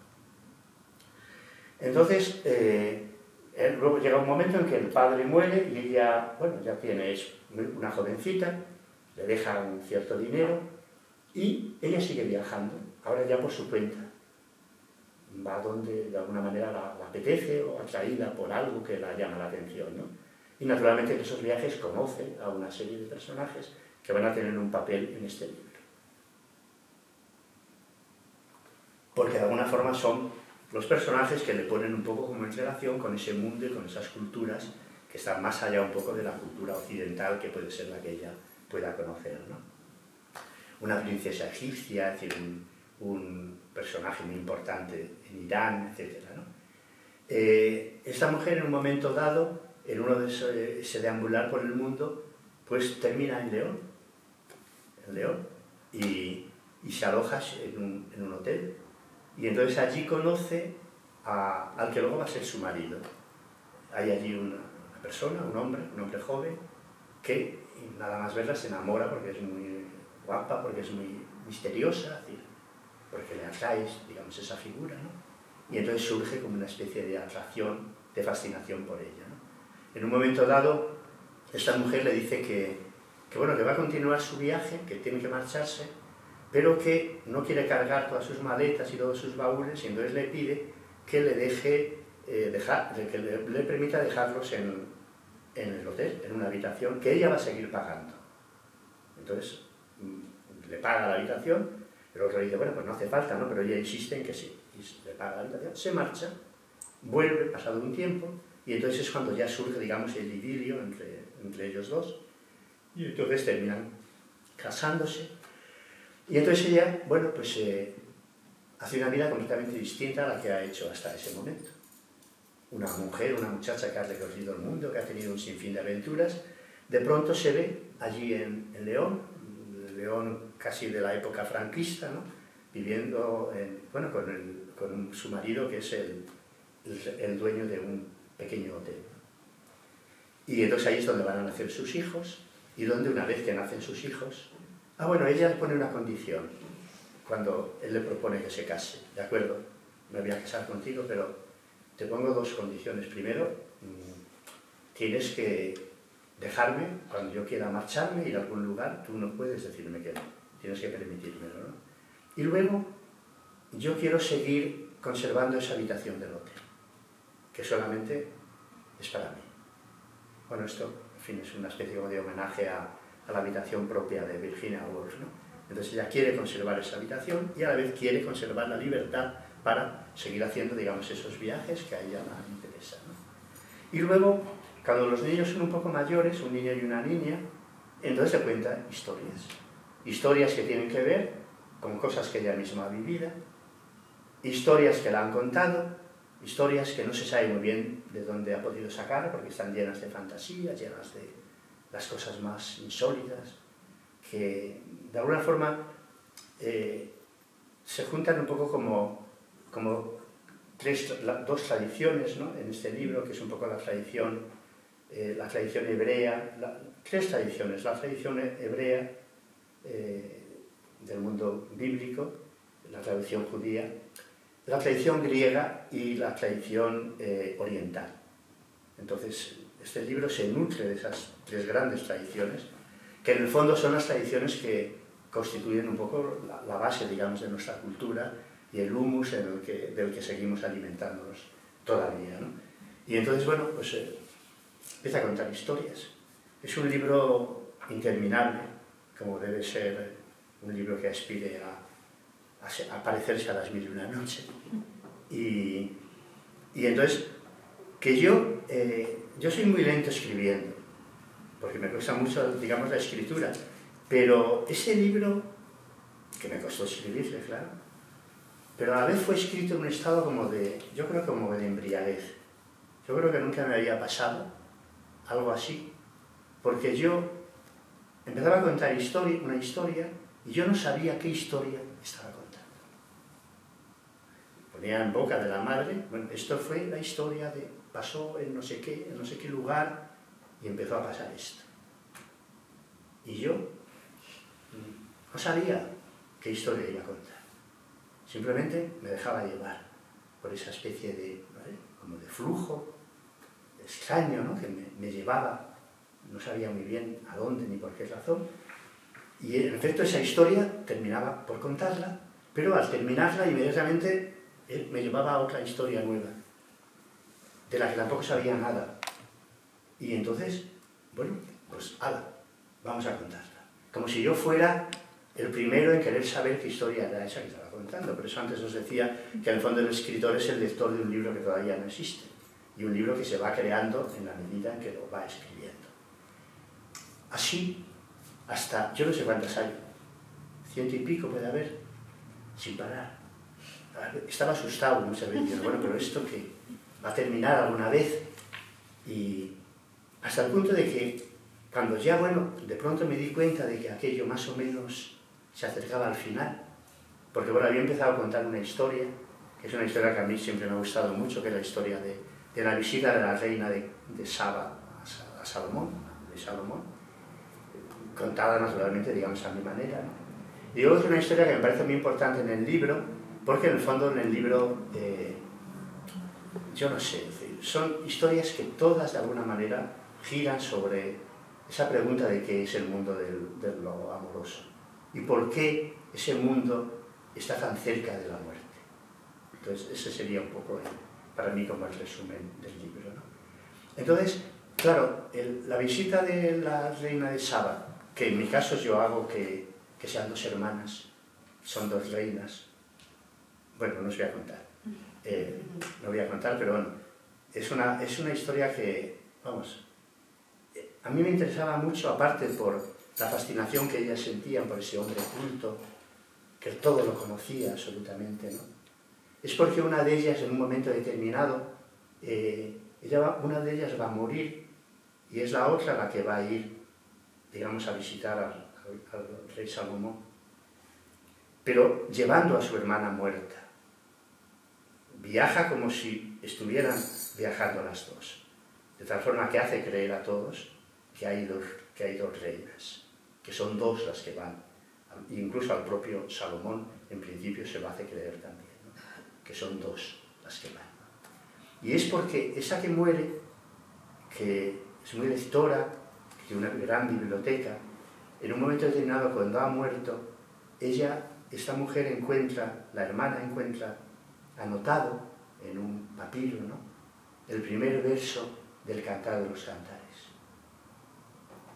B: Entonces, luego llega un momento en que el padre muere y ella, bueno, ya es una jovencita, le deja un cierto dinero Y ella sigue viajando, ahora ya por su cuenta. Va donde de alguna manera la apetece o atraída por algo que la llama la atención, ¿no? Y naturalmente en esos viajes conoce a una serie de personajes que van a tener un papel en este libro. Porque de alguna forma son los personajes que le ponen un poco como en relación con ese mundo y con esas culturas que están más allá un poco de la cultura occidental que puede ser la que ella pueda conocer, ¿no? Una princesa egipcia, es decir, un personaje muy importante en Irán, etc., ¿no? Esta mujer en un momento dado, en uno de ese deambular por el mundo, pues termina en León, y se aloja en un hotel. Y entonces allí conoce al que luego va a ser su marido. Hay allí una persona, un hombre joven, que nada más verla se enamora porque es muy guapa, porque es muy misteriosa, porque le atrae, digamos, esa figura, ¿no? Y entonces surge como una especie de atracción, de fascinación por ella, ¿no? En un momento dado, esta mujer le dice que va a continuar su viaje, que tiene que marcharse, pero que no quiere cargar todas sus maletas y todos sus baúles, y entonces le pide que le deje, que le permita dejarlos en el hotel, en una habitación, que ella va a seguir pagando. Entonces, le paga la habitación, el otro le dice, bueno, pues no hace falta, ¿no? Pero ella insiste en que sí, y le paga la habitación, se marcha, vuelve, pasado un tiempo, y entonces es cuando ya surge, digamos, el idilio entre ellos dos, y entonces terminan casándose. Y entonces ella, bueno, pues hace una vida completamente distinta a la que ha hecho hasta ese momento. Una mujer, una muchacha que ha recorrido el mundo, que ha tenido un sinfín de aventuras, de pronto se ve allí en León casi de la época franquista, ¿no? Viviendo con su marido, que es el dueño de un pequeño hotel. Y entonces ahí es donde van a nacer sus hijos, y donde una vez que nacen sus hijos, ella le pone una condición cuando él le propone que se case. De acuerdo, me voy a casar contigo, pero te pongo dos condiciones. Primero, tienes que dejarme cuando yo quiera marcharme, ir a algún lugar, tú no puedes decirme que no, tienes que permitírmelo, ¿no? Y luego, yo quiero seguir conservando esa habitación del hotel, que solamente es para mí. Bueno, esto, en fin, es una especie de homenaje a la habitación propia de Virginia Woolf, ¿no? Entonces ella quiere conservar esa habitación y a la vez quiere conservar la libertad para seguir haciendo, digamos, esos viajes que a ella la interesan, ¿no? Y luego, cuando los niños son un poco mayores, un niño y una niña, entonces se cuentan historias que tienen que ver con cosas que ella misma ha vivido, historias que la han contado, historias que no se sabe muy bien de dónde ha podido sacar, porque están llenas de fantasía, llenas de las cosas más insólitas, que de alguna forma se juntan un poco como dos tradiciones, ¿no? En este libro, que es un poco la tradición hebrea, tres tradiciones: la tradición hebrea del mundo bíblico, la tradición judía, la tradición griega y la tradición oriental. Entonces, este libro se nutre de esas tres grandes tradiciones, que en el fondo son las tradiciones que constituyen un poco la base, digamos, de nuestra cultura y el humus del que seguimos alimentándonos todavía, ¿no? Y entonces, bueno, pues empieza a contar historias. Es un libro interminable, como debe ser un libro que aspire a parecerse a Las Mil y una Noche. Y entonces, que yo soy muy lento escribiendo, porque me cuesta mucho, digamos, la escritura, pero ese libro, que me costó escribirle, claro, pero a la vez fue escrito en un estado yo creo como de embriaguez. Yo creo que nunca me había pasado algo así, porque yo empezaba a contar una historia, y yo no sabía qué historia estaba contando. Ponía en boca de la madre, bueno, esto fue la historia pasó en no sé qué lugar, y empezó a pasar esto. Y yo no sabía qué historia iba a contar. Simplemente me dejaba llevar por esa especie como de flujo extraño, ¿no? Que me llevaba, no sabía muy bien a dónde ni por qué razón, Y en efecto esa historia terminaba por contarla, pero al terminarla inmediatamente él me llevaba a otra historia nueva, de la que tampoco sabía nada. Y entonces, bueno, pues ala, vamos a contarla. Como si yo fuera el primero en querer saber qué historia era esa que estaba contando. Por eso antes os decía que en el fondo el escritor es el lector de un libro que todavía no existe, y un libro que se va creando en la medida en que lo va escribiendo. Así, hasta, yo no sé cuántas hay, 100 y pico puede haber, sin parar. Estaba asustado, no sabía, bueno, pero esto que va a terminar alguna vez. Y hasta el punto de que, cuando ya, bueno, de pronto me di cuenta de que aquello más o menos se acercaba al final, porque bueno, había empezado a contar una historia, que es una historia que a mí siempre me ha gustado mucho, que es la historia de la visita de la reina de Saba a Salomón, contada naturalmente, digamos, a mi manera, ¿no? Y luego es una historia que me parece muy importante en el libro, porque en el fondo en el libro, yo no sé, son historias que todas de alguna manera giran sobre esa pregunta de qué es el mundo de lo amoroso y por qué ese mundo está tan cerca de la muerte. Entonces ese sería un poco para mí como el resumen del libro, ¿no? Entonces, claro, la visita de la reina de Saba, que en mi caso yo hago que sean dos hermanas, son dos reinas. Bueno, no os voy a contar. No voy a contar, pero bueno, es una historia que, vamos, a mí me interesaba mucho, aparte por la fascinación que ellas sentían por ese hombre culto, que todo lo conocía absolutamente, ¿no? Es porque una de ellas, en un momento determinado, una de ellas va a morir, y es la otra la que va a ir, digamos, a visitar al rey Salomón, pero llevando a su hermana muerta. Viaja como si estuvieran viajando las dos, de tal forma que hace creer a todos que hay dos reinas, que son dos las que van, incluso al propio Salomón en principio se lo hace creer también, ¿no? Que son dos las que van. Y es porque esa que muere, que es muy lectora, que tiene una gran biblioteca, en un momento determinado, cuando ha muerto, esta mujer encuentra, la hermana encuentra anotado en un papiro, ¿no?, el primer verso del Cantar de los Cantares,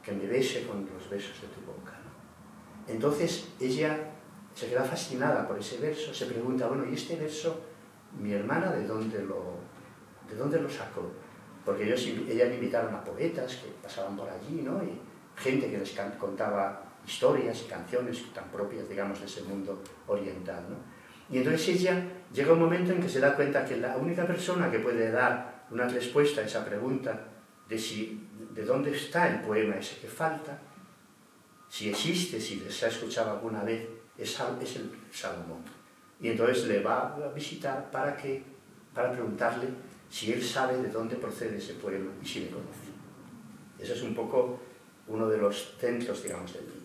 B: que me bese con los besos de tu boca, ¿no? Entonces ella se queda fascinada por ese verso, se pregunta, bueno, ¿y este verso, mi hermana, de dónde lo sacó? Porque ella le invitaron a poetas que pasaban por allí, ¿no?, y gente que les contaba historias y canciones tan propias, digamos, de ese mundo oriental, ¿no? Y entonces ella llega un momento en que se da cuenta que la única persona que puede dar una respuesta a esa pregunta de dónde está el poema ese que falta, si existe, si les ha escuchado alguna vez, es el Salomón. Y entonces le va a visitar para preguntarle si él sabe de dónde procede ese poema y si le conoce. Ese es un poco uno de los centros, digamos, del libro.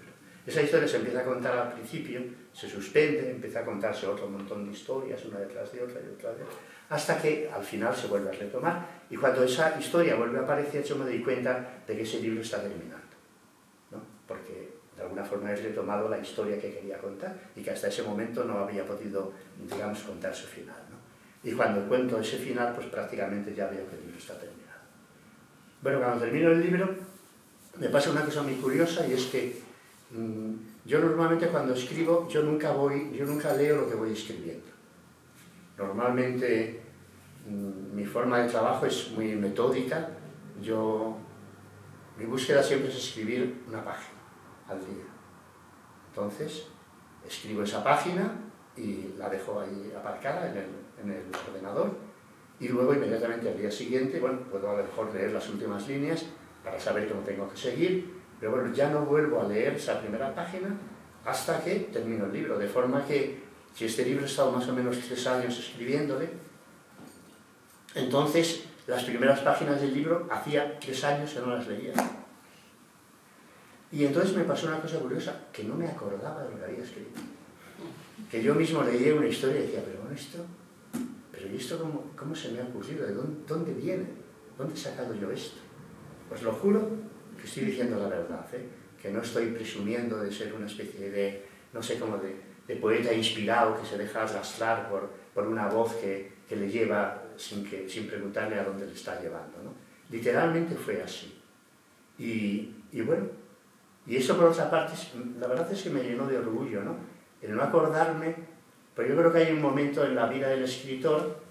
B: Esa historia se empieza a contar al principio, se suspende, empieza a contarse otro montón de historias, una detrás de otra y otra vez, hasta que al final se vuelve a retomar. Y cuando esa historia vuelve a aparecer, yo me doy cuenta de que ese libro está terminando, ¿no? Porque de alguna forma he retomado la historia que quería contar y que hasta ese momento no había podido, digamos, contar su final, ¿no? Y cuando cuento ese final, pues prácticamente ya veo que el libro está terminado. Bueno, cuando termino el libro, me pasa una cosa muy curiosa, y es que yo normalmente cuando escribo, yo nunca leo lo que voy escribiendo. Normalmente mi forma de trabajo es muy metódica. Mi búsqueda siempre es escribir una página al día. Entonces, escribo esa página y la dejo ahí aparcada en el ordenador, y luego inmediatamente al día siguiente, bueno, puedo a lo mejor leer las últimas líneas para saber cómo tengo que seguir, pero bueno, ya no vuelvo a leer esa primera página hasta que termino el libro, de forma que si este libro he estado más o menos 3 años escribiéndole, entonces las primeras páginas del libro hacía 3 años que no las leía. Y entonces me pasó una cosa curiosa, que no me acordaba de lo que había escrito. Que yo mismo leía una historia y decía, pero bueno, ¿y esto cómo se me ha ocurrido? ¿De dónde viene? ¿Dónde he sacado yo esto? Pues lo juro que estoy diciendo la verdad, ¿eh? que no estoy presumiendo de ser una especie de, no sé, como de poeta inspirado que se deja arrastrar por una voz que le lleva sin preguntarle a dónde le está llevando, ¿no? Literalmente fue así. Y bueno, y eso por otra parte, la verdad es que me llenó de orgullo, ¿no? El no acordarme, pero yo creo que hay un momento en la vida del escritor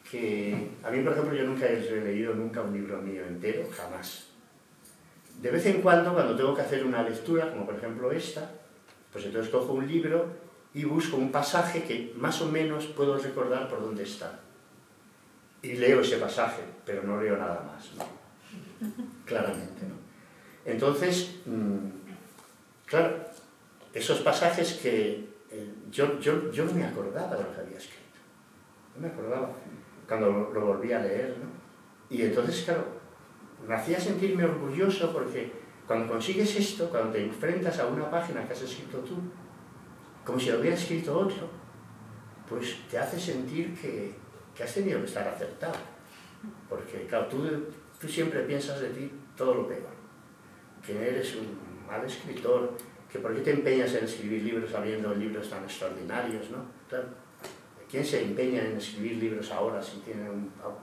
B: que, a mí por ejemplo, yo nunca he releído nunca un libro mío entero, jamás. De vez en cuando tengo que hacer una lectura, como por ejemplo esta, pues entonces cojo un libro y busco un pasaje que más o menos puedo recordar por dónde está. Y leo ese pasaje, pero no leo nada más, ¿no? Claramente, ¿no? Entonces, claro, esos pasajes que yo no me acordaba de lo que había escrito. No me acordaba cuando lo volví a leer, ¿no? Y entonces, claro, me hacía sentirme orgulloso porque cuando consigues esto, cuando te enfrentas a una página que has escrito tú, como si lo hubiera escrito otro, pues te hace sentir que has tenido que estar acertado. Porque, claro, tú siempre piensas de ti todo lo peor. Que eres un mal escritor, que por qué te empeñas en escribir libros habiendo libros tan extraordinarios, ¿no? Claro, ¿quién se empeña en escribir libros ahora, si tiene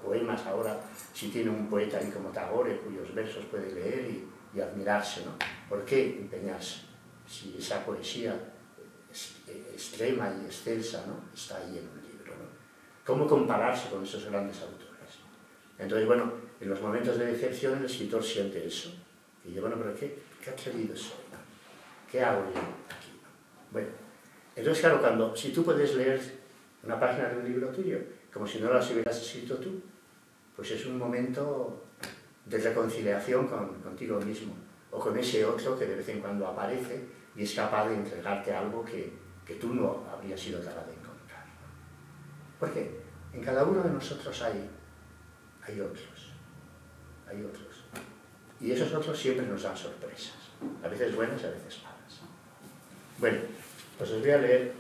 B: poemas ahora, si tiene un poeta ahí como Tagore, cuyos versos puede leer y admirarse, ¿no? ¿Por qué empeñarse si esa poesía extrema y excelsa, ¿no?, está ahí en un libro, ¿no? ¿Cómo compararse con esos grandes autores? Entonces, bueno, en los momentos de decepción el escritor siente eso. Y yo, bueno, pero ¿qué atrevido soy, ¿no? ¿Qué hago yo aquí, ¿no? Bueno, entonces, claro, si tú puedes leer una página de un libro tuyo, como si no las hubieras escrito tú, pues es un momento de reconciliación contigo mismo, o con ese otro que de vez en cuando aparece y es capaz de entregarte algo que tú no habrías sido capaz de encontrar. Porque en cada uno de nosotros hay otros. Y esos otros siempre nos dan sorpresas, a veces buenas y a veces malas. Bueno, pues os voy a leer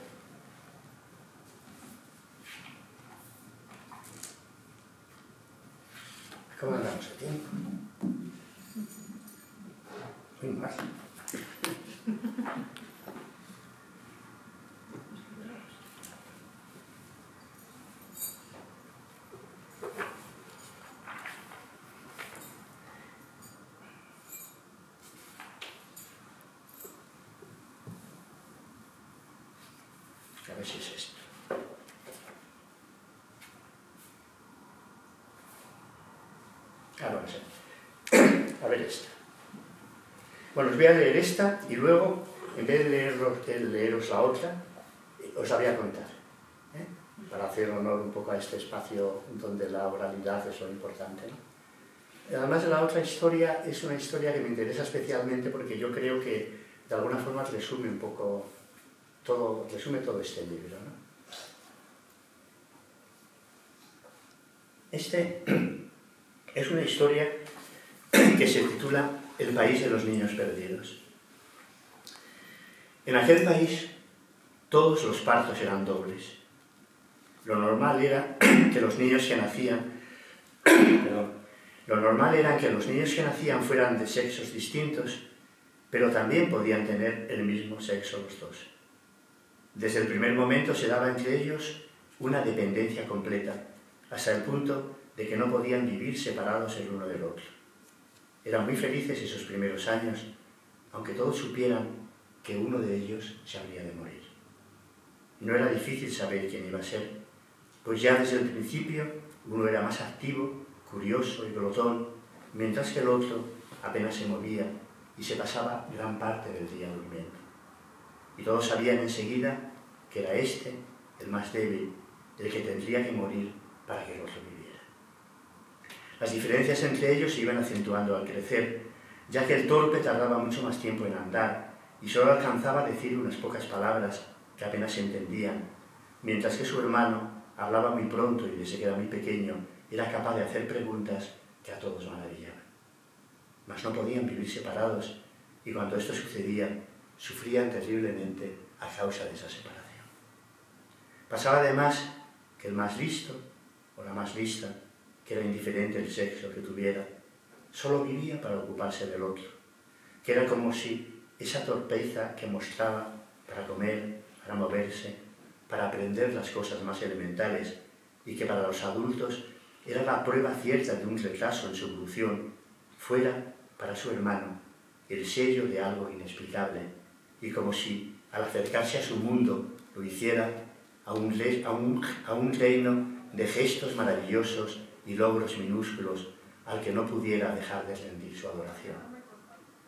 B: ¿cómo andamos de tiempo? Muy mal. A ver si es esto. No sé. A ver esta. Bueno, os voy a leer esta y luego, en vez de leeros la otra, os la voy a contar, ¿eh? Para hacer honor un poco a este espacio donde la oralidad es lo importante, ¿no? Además, la otra historia es una historia que me interesa especialmente porque yo creo que de alguna forma resume un poco todo este libro, ¿no? Este es una historia que se titula El país de los niños perdidos. En aquel país todos los partos eran dobles. Lo normal era que los niños que nacían fueran de sexos distintos, pero también podían tener el mismo sexo los dos. Desde el primer momento se daba entre ellos una dependencia completa, hasta el punto de que no podían vivir separados el uno del otro. Eran muy felices esos primeros años, aunque todos supieran que uno de ellos se habría de morir. Y no era difícil saber quién iba a ser, pues ya desde el principio uno era más activo, curioso y glotón, mientras que el otro apenas se movía y se pasaba gran parte del día durmiendo. Y todos sabían enseguida que era este, el más débil, el que tendría que morir para que el otro viviera. Las diferencias entre ellos se iban acentuando al crecer, ya que el torpe tardaba mucho más tiempo en andar y solo alcanzaba a decir unas pocas palabras que apenas se entendían, mientras que su hermano hablaba muy pronto y desde que era muy pequeño era capaz de hacer preguntas que a todos maravillaban. Mas no podían vivir separados y cuando esto sucedía, sufrían terriblemente a causa de esa separación. Pasaba además que el más listo o la más lista, que era indiferente el sexo que tuviera, solo vivía para ocuparse del otro, que era como si esa torpeza que mostraba para comer, para moverse, para aprender las cosas más elementales y que para los adultos era la prueba cierta de un retraso en su evolución, fuera, para su hermano, el sello de algo inexplicable, y como si, al acercarse a su mundo, lo hiciera a un reino de gestos maravillosos y logros minúsculos al que no pudiera dejar de rendir su adoración.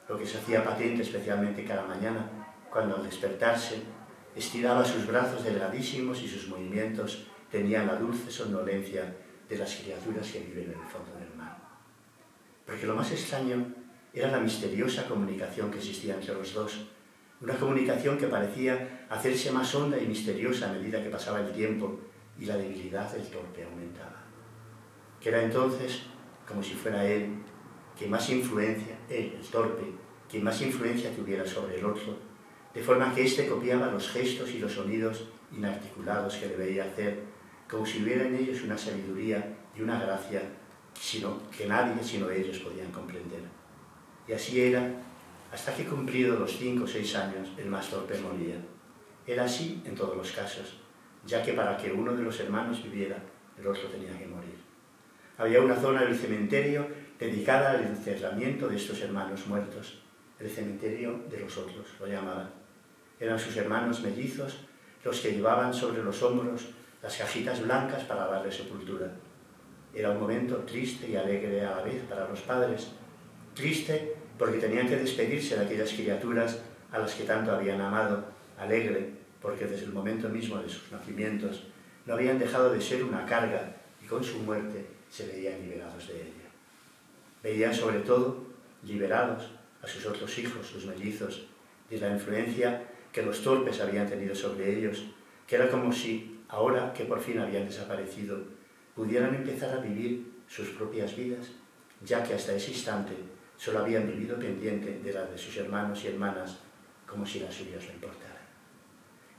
B: Lo que se hacía patente especialmente cada mañana, cuando al despertarse estiraba sus brazos delgadísimos y sus movimientos tenían la dulce somnolencia de las criaturas que viven en el fondo del mar. Porque lo más extraño era la misteriosa comunicación que existía entre los dos, una comunicación que parecía hacerse más honda y misteriosa a medida que pasaba el tiempo y la debilidad del torpe aumentaba. Que era entonces como si fuera él, quien más influencia, él, el torpe, quien más influencia tuviera sobre el otro, de forma que éste copiaba los gestos y los sonidos inarticulados que le veía hacer, como si hubiera en ellos una sabiduría y una gracia que nadie sino ellos podían comprender. Y así era, hasta que cumplido los 5 o 6 años, el más torpe moría. Era así en todos los casos, ya que para que uno de los hermanos viviera, el otro tenía que morir. Había una zona del cementerio dedicada al enterramiento de estos hermanos muertos. El cementerio de los otros, lo llamaban. Eran sus hermanos mellizos los que llevaban sobre los hombros las cajitas blancas para darle sepultura. Era un momento triste y alegre a la vez para los padres. Triste porque tenían que despedirse de aquellas criaturas a las que tanto habían amado. Alegre porque desde el momento mismo de sus nacimientos no habían dejado de ser una carga y con su muerte se veían liberados de ella. Veían sobre todo liberados a sus otros hijos, sus mellizos, de la influencia que los torpes habían tenido sobre ellos, que era como si, ahora que por fin habían desaparecido, pudieran empezar a vivir sus propias vidas, ya que hasta ese instante solo habían vivido pendiente de las de sus hermanos y hermanas, como si las suyas no importaran.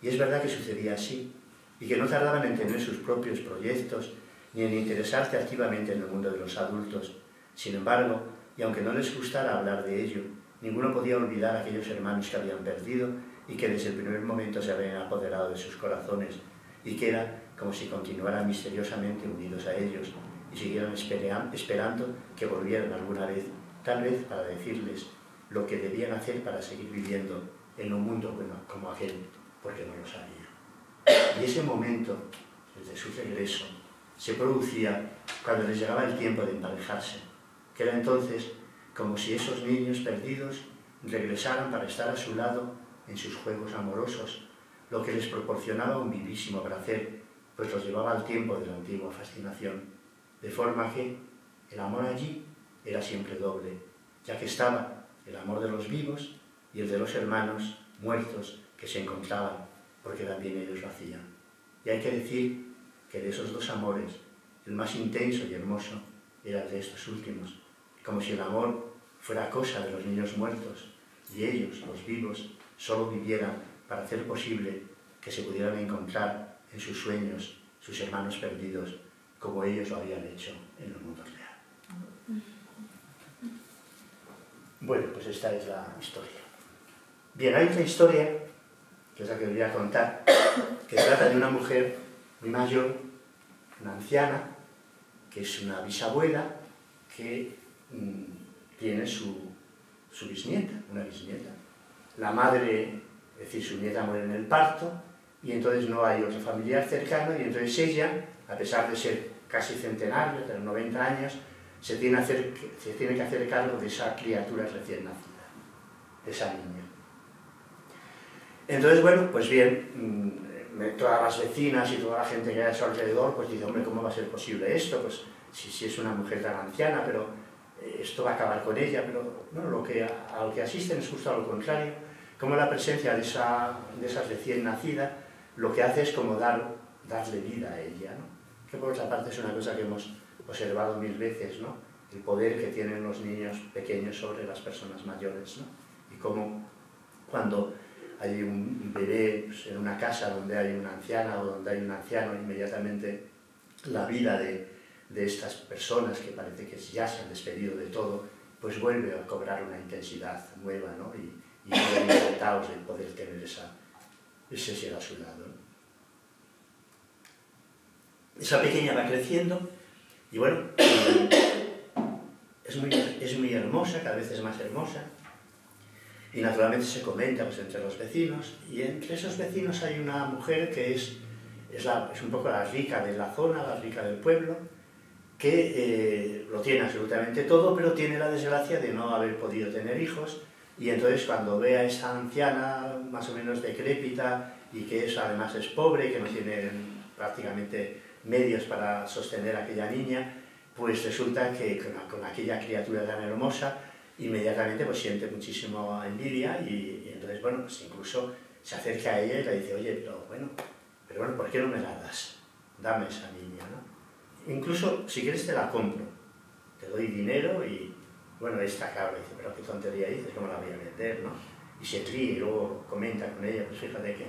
B: Y es verdad que sucedía así, y que no tardaban en tener sus propios proyectos, ni en interesarse activamente en el mundo de los adultos. Sin embargo, y aunque no les gustara hablar de ello, ninguno podía olvidar a aquellos hermanos que habían perdido y que desde el primer momento se habían apoderado de sus corazones, y que era como si continuaran misteriosamente unidos a ellos y siguieran esperando que volvieran alguna vez, tal vez para decirles lo que debían hacer para seguir viviendo en un mundo bueno como aquel, porque no lo sabía. Y ese momento, desde su regreso, se producía cuando les llegaba el tiempo de emparejarse, que era entonces como si esos niños perdidos regresaran para estar a su lado en sus juegos amorosos, lo que les proporcionaba un vivísimo placer, pues los llevaba al tiempo de la antigua fascinación, de forma que el amor allí era siempre doble, ya que estaba el amor de los vivos y el de los hermanos muertos que se encontraban, porque también ellos lo hacían. Y hay que decir que de esos dos amores, el más intenso y hermoso era el de estos últimos, como si el amor fuera cosa de los niños muertos y ellos, los vivos, solo vivieran para hacer posible que se pudieran encontrar en sus sueños sus hermanos perdidos, como ellos lo habían hecho en el mundo real. Bueno, pues esta es la historia. Bien, hay otra historia, que es la que voy a contar, que trata de una mujer muy mayor, una anciana, que es una bisabuela, que tiene su bisnieta, una bisnieta. La madre, es decir, su nieta muere en el parto, y entonces no hay otro familiar cercano, y entonces ella, a pesar de ser casi centenaria, de 90 años, se tiene que hacer cargo de esa criatura recién nacida, de esa niña. Entonces, bueno, pues bien, todas las vecinas y toda la gente que hay a su alrededor, pues dice, hombre, ¿cómo va a ser posible esto? Pues si es una mujer tan anciana, pero esto va a acabar con ella, pero no, a lo que asisten es justo a lo contrario, como la presencia de esa recién nacida lo que hace es como darle vida a ella, ¿no? Que por otra parte es una cosa que hemos observado 1000 veces, ¿no? El poder que tienen los niños pequeños sobre las personas mayores, ¿no? Y cómo cuando hay un bebé pues, en una casa donde hay una anciana o donde hay un anciano, inmediatamente la vida de estas personas que parece que ya se han despedido de todo, pues vuelve a cobrar una intensidad nueva, ¿no? y encantados de poder tener ese ser a su lado, ¿no? Esa pequeña va creciendo y bueno, es muy hermosa, cada vez es más hermosa, y naturalmente se comenta pues, entre los vecinos, y entre esos vecinos hay una mujer que es un poco la rica de la zona, la rica del pueblo, que lo tiene absolutamente todo, pero tiene la desgracia de no haber podido tener hijos, y entonces cuando ve a esa anciana más o menos decrépita y que además es pobre, que no tiene prácticamente medios para sostener a aquella niña, pues resulta que con aquella criatura tan hermosa inmediatamente pues siente muchísimo envidia y entonces bueno, pues incluso se acerca a ella y le dice, oye, pero bueno, ¿por qué no me la das? Dame esa niña, ¿no? Incluso si quieres te la compro, te doy dinero y bueno, esta cabra dice, pero qué tontería dices, ¿cómo la voy a vender, no? Y se ríe y luego comenta con ella, pues fíjate que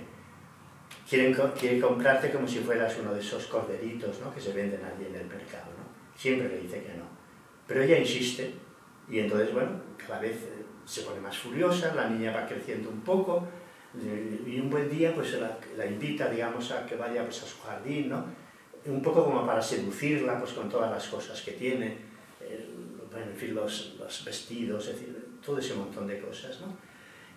B: quiere comprarte como si fueras uno de esos corderitos, ¿no? Que se venden allí en el mercado, ¿no? Siempre le dice que no. Pero ella insiste y entonces, bueno, cada vez se pone más furiosa, la niña va creciendo un poco y un buen día pues la invita, digamos, a que vaya pues, a su jardín, ¿no? Un poco como para seducirla pues, con todas las cosas que tiene, bueno, en fin, los vestidos, es decir, todo ese montón de cosas, ¿no?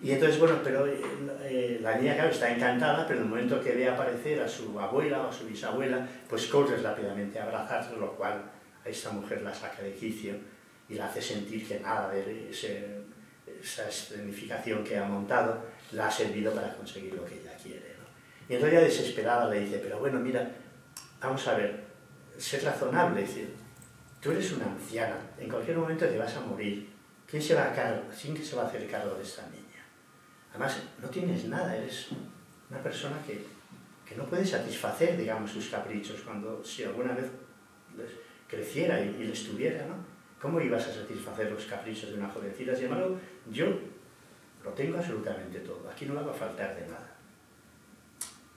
B: Y entonces, bueno, pero la niña, claro, está encantada, pero en el momento que ve aparecer a su abuela o a su bisabuela, pues corre rápidamente a abrazarla, lo cual a esta mujer la saca de quicio y la hace sentir que nada de esa escenificación que ha montado la ha servido para conseguir lo que ella quiere, ¿no? Y entonces ella desesperada le dice, pero bueno, mira, vamos a ver, sé razonable, es decir, tú eres una anciana, en cualquier momento te vas a morir, ¿quién se va a hacer cargo de esta niña? Además, no tienes nada, eres una persona que no puede satisfacer, digamos, sus caprichos, si alguna vez creciera y les tuviera, ¿no? ¿Cómo ibas a satisfacer los caprichos de una jovencita? Sin embargo, yo lo tengo absolutamente todo, aquí no me va a faltar de nada.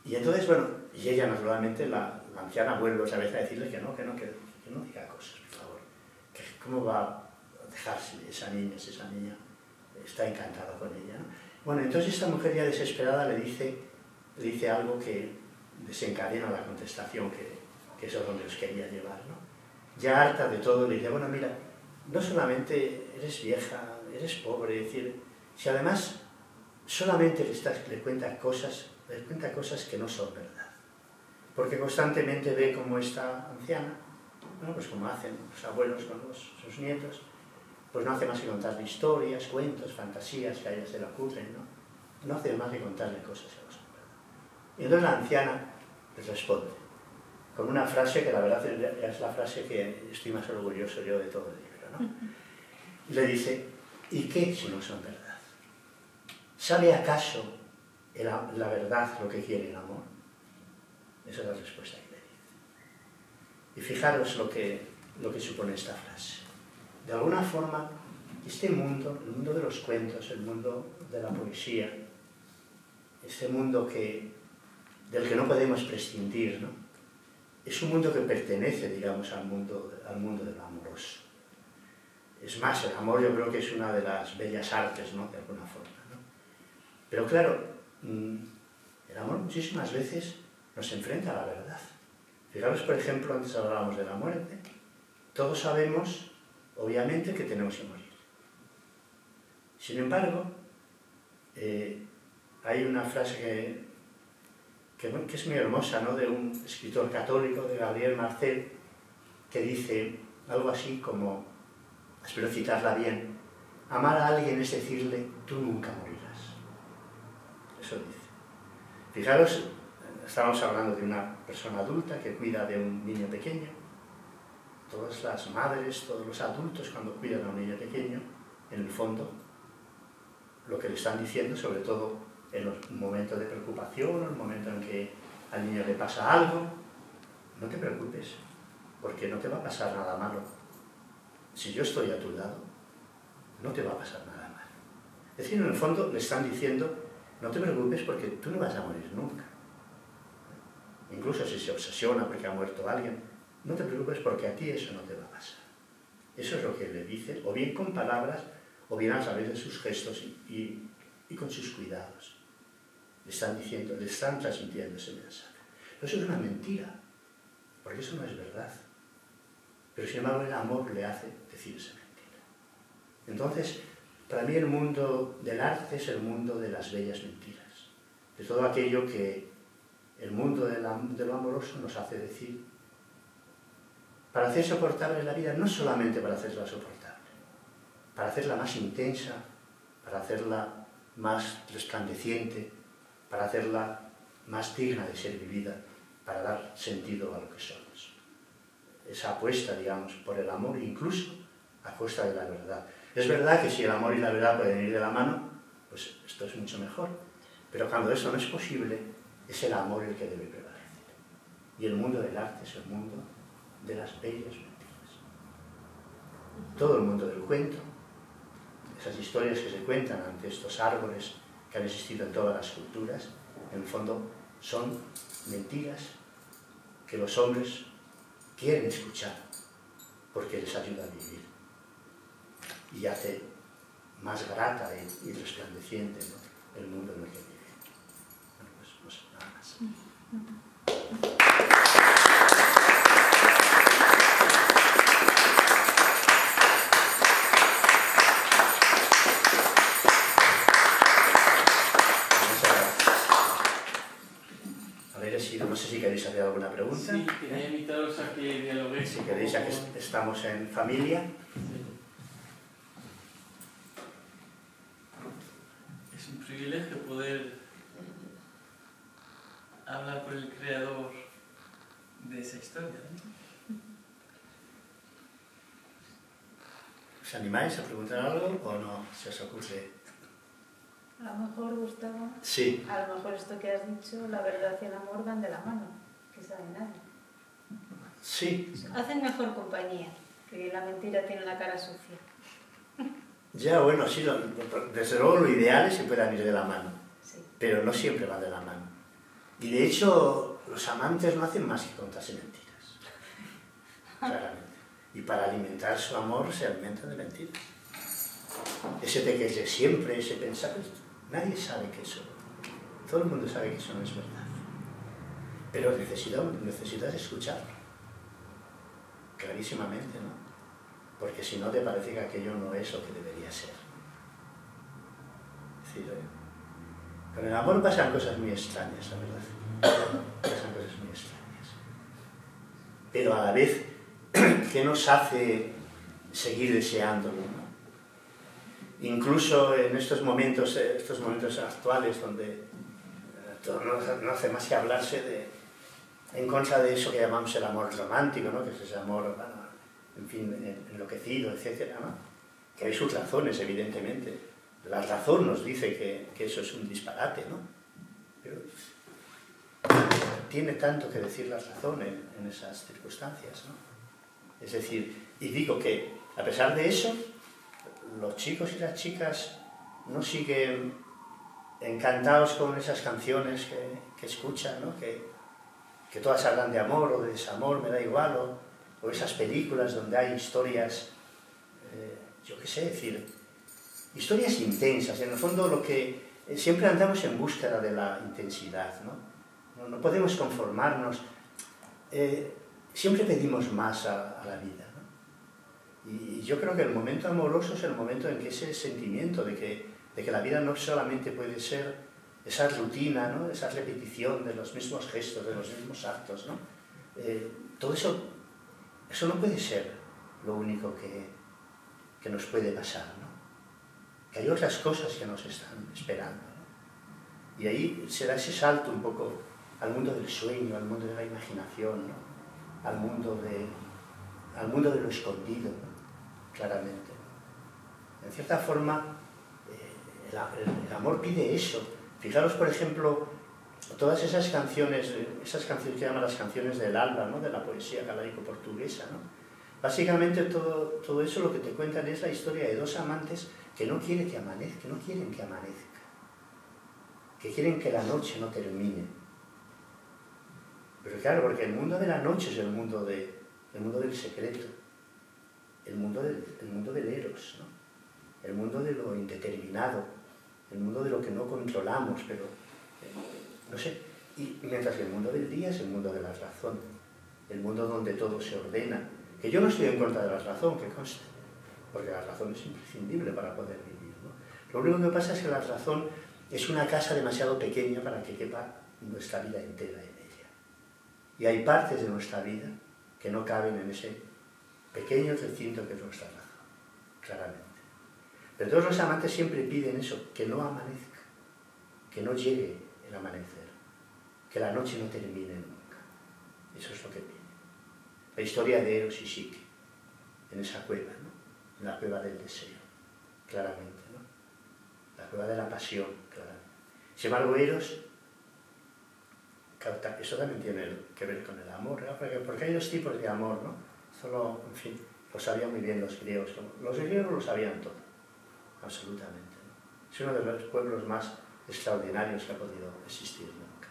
B: Y entonces, bueno, y ella naturalmente, la anciana vuelve otra vez a decirle que no diga cosas, por favor, que cómo va a dejarse esa niña si esa niña está encantada con ella, ¿no? Bueno, entonces esta mujer ya desesperada le dice algo que desencadena la contestación que es a donde os quería llevar, ¿no? Ya harta de todo, le dice, bueno, mira, no solamente eres vieja, eres pobre, es decir, si además solamente le cuenta cosas que no son verdad, porque constantemente ve como esta anciana, bueno, pues como hacen los abuelos con sus nietos, pues no hace más que contarle historias, cuentos, fantasías que a ella se le ocurren, ¿no? No hace más que contarle cosas que no son verdad. Y entonces la anciana les responde con una frase que la verdad es la frase que estoy más orgulloso yo de todo el libro, ¿no? Y le dice, ¿y qué si no son verdad? ¿Sabe acaso la verdad lo que quiere el amor? Esa es la respuesta que le dice. Y fijaros lo que supone esta frase. De alguna forma, este mundo, el mundo de los cuentos, el mundo de la poesía, este mundo del que no podemos prescindir, ¿no? Es un mundo que pertenece, digamos, al mundo de lo amoroso. Es más, el amor yo creo que es una de las bellas artes, ¿no? De alguna forma, ¿no? Pero claro, el amor muchísimas veces nos enfrenta a la verdad. Fijaros, por ejemplo, antes hablábamos de la muerte. Todos sabemos, obviamente, que tenemos que morir. Sin embargo, hay una frase que es muy hermosa, ¿no? De un escritor católico, de Gabriel Marcel, que dice algo así como, espero citarla bien, amar a alguien es decirle, tú nunca morirás. Eso dice. Fijaros, estamos hablando de una persona adulta que cuida de un niño pequeño. Todas las madres, todos los adultos, cuando cuidan a un niño pequeño, en el fondo, lo que le están diciendo, sobre todo en los momentos de preocupación, en el momento en que al niño le pasa algo, no te preocupes, porque no te va a pasar nada malo. Si yo estoy a tu lado, no te va a pasar nada malo. Es decir, en el fondo le están diciendo, no te preocupes porque tú no vas a morir nunca. Incluso si se obsesiona porque ha muerto alguien, no te preocupes porque a ti eso no te va a pasar. Eso es lo que le dice, o bien con palabras, o bien a través de sus gestos y y con sus cuidados. Le están diciendo, le están transmitiendo ese mensaje. Pero eso es una mentira, porque eso no es verdad. Pero sin embargo el amor le hace decir esa mentira. Entonces, para mí el mundo del arte es el mundo de las bellas mentiras, de todo aquello que el mundo de lo amoroso nos hace decir, para hacer soportable la vida, no solamente para hacerla soportable, para hacerla más intensa, para hacerla más resplandeciente, para hacerla más digna de ser vivida, para dar sentido a lo que somos. Esa apuesta, digamos, por el amor, incluso a costa de la verdad. Es verdad que si el amor y la verdad pueden ir de la mano, pues esto es mucho mejor. Pero cuando eso no es posible, es el amor el que debe prevalecer. Y el mundo del arte es el mundo de las bellas mentiras. Todo el mundo del cuento, esas historias que se cuentan ante estos árboles que han existido en todas las culturas, en el fondo son mentiras que los hombres quieren escuchar porque les ayuda a vivir y hace más grata y resplandeciente, ¿no?, el mundo en el que vive. Bueno, pues no sé, nada más. No sé si queréis hacer alguna pregunta.
A: Sí, quería invitaros a que dialoguéis.
B: Si queréis, ya que estamos en familia.
A: Sí. Es un privilegio poder hablar con el creador de esa historia, ¿no?
B: ¿Os animáis a preguntar algo o no se os ocurre?
C: A lo mejor, Gustavo,
B: sí.
C: A lo mejor esto que has dicho, la verdad y el amor van de la mano, que sabe nadie.
B: Sí.
C: Hacen mejor compañía, que la mentira tiene la cara sucia.
B: Ya, bueno, sí, desde luego lo ideal es que puedan ir de la mano,
C: Sí.
B: Pero no siempre van de la mano. Y de hecho, los amantes no hacen más que contarse mentiras, claramente. Y para alimentar su amor se alimentan de mentiras. Ese te quejes siempre, ese pensar, nadie sabe que eso, todo el mundo sabe que eso no es verdad. Pero necesitas escucharlo, clarísimamente, ¿no? Porque si no te parece que aquello no es lo que debería ser. Es decir, con el amor pasan cosas muy extrañas, la verdad. Pasan cosas muy extrañas. Pero a la vez, ¿qué nos hace seguir deseándolo, ¿no? Incluso en estos momentos actuales donde no hace más que hablarse en contra de eso que llamamos el amor romántico, ¿no?, que es ese amor, bueno, en fin, enloquecido, etcétera, ¿no?, que hay sus razones, evidentemente. La razón nos dice que eso es un disparate, ¿no? Pero tiene tanto que decir la razón en esas circunstancias, ¿no? Es decir, y digo que a pesar de eso, los chicos y las chicas no siguen encantados con esas canciones que escuchan, ¿no?, que todas hablan de amor o de desamor, me da igual, o esas películas donde hay historias, yo qué sé, decir, historias intensas. En el fondo lo que siempre andamos en búsqueda de la intensidad, ¿no? No podemos conformarnos, siempre pedimos más a la vida, ¿no? Y yo creo que el momento amoroso es el momento en que ese sentimiento de que la vida no solamente puede ser esa rutina, ¿no?, esa repetición de los mismos gestos, de los mismos actos, ¿no? Todo eso no puede ser lo único que nos puede pasar, ¿no? Que hay otras cosas que nos están esperando, ¿no? Y ahí se da ese salto un poco al mundo del sueño, al mundo de la imaginación, ¿no?, al mundo de lo escondido, ¿no?, claramente. En cierta forma, el amor pide eso. Fijaros, por ejemplo, todas esas canciones que llaman las canciones del alba, ¿no?, de la poesía galaico-portuguesa, ¿no? Básicamente todo eso lo que te cuentan es la historia de dos amantes que no quieren que amanezca, que quieren que la noche no termine. Pero claro, porque el mundo de la noche es el mundo del secreto, el mundo del eros, ¿no?, el mundo de lo indeterminado, el mundo de lo que no controlamos, pero no sé. Y mientras que el mundo del día es el mundo de la razón, el mundo donde todo se ordena, que yo no estoy en contra de la razón, que conste, porque la razón es imprescindible para poder vivir, ¿no? Lo único que pasa es que la razón es una casa demasiado pequeña para que quepa nuestra vida entera en ella. Y hay partes de nuestra vida que no caben en ese pequeño recinto que es nuestra razón, claramente. Pero todos los amantes siempre piden eso, que no amanezca, que no llegue el amanecer, que la noche no termine nunca. Eso es lo que piden. La historia de Eros y Psique, en esa cueva, ¿no? En la cueva del deseo, claramente, ¿no? La cueva de la pasión, claramente. Sin embargo, Eros, eso también tiene que ver con el amor, ¿no? Porque hay dos tipos de amor, ¿no? Solo, en fin, lo sabían muy bien los griegos. Los griegos lo sabían todo, absolutamente, ¿no? Es uno de los pueblos más extraordinarios que ha podido existir nunca.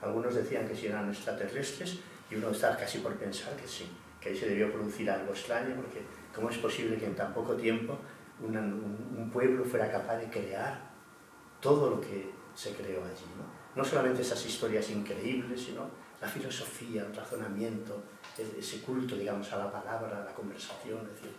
B: Algunos decían que si eran extraterrestres, y uno está casi por pensar que sí, que ahí se debió producir algo extraño, porque ¿cómo es posible que en tan poco tiempo un pueblo fuera capaz de crear todo lo que se creó allí, ¿no? No solamente esas historias increíbles, sino la filosofía, el razonamiento, ese culto, digamos, a la palabra, a la conversación, es decir,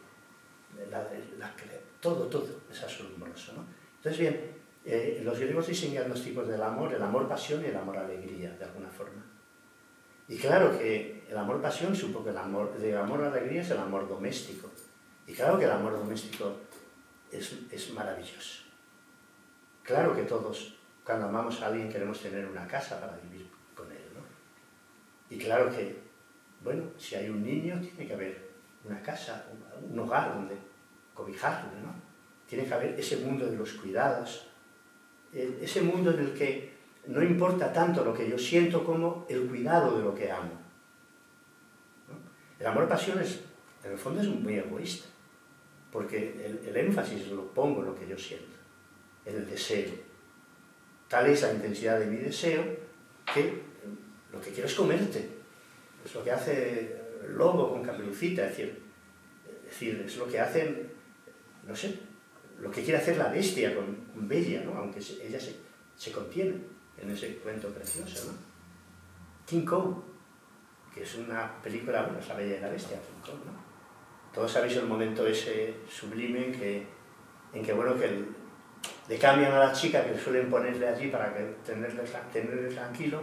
B: todo es asombroso, ¿no? Entonces, bien, los griegos distinguían dos tipos del amor, el amor-pasión y el amor-alegría, de alguna forma. Y claro que el amor-pasión, supongo que el amor-alegría es el amor doméstico. Y claro que el amor doméstico es maravilloso. Claro que todos, cuando amamos a alguien, queremos tener una casa para vivir con él, ¿no? Y claro que, bueno, si hay un niño, tiene que haber una casa, un hogar donde cobijarle, ¿no? Tiene que haber ese mundo de los cuidados, ese mundo en el que no importa tanto lo que yo siento como el cuidado de lo que amo, ¿no? El amor-pasión en el fondo es muy egoísta, porque el énfasis lo pongo en lo que yo siento, en el deseo. Tal es la intensidad de mi deseo que lo que quiero es comerte. Es lo que hace el lobo con Caperucita, es decir, es lo que hacen, no sé, lo que quiere hacer la bestia con Bella, ¿no? Aunque ella se contiene en ese cuento precioso, ¿no? King Kong, que es una película, bueno, es La Bella y la Bestia, King Kong, ¿no? Todos sabéis el momento ese sublime en que bueno, que le cambian a la chica que suelen ponerle allí para que tenerle tranquilo,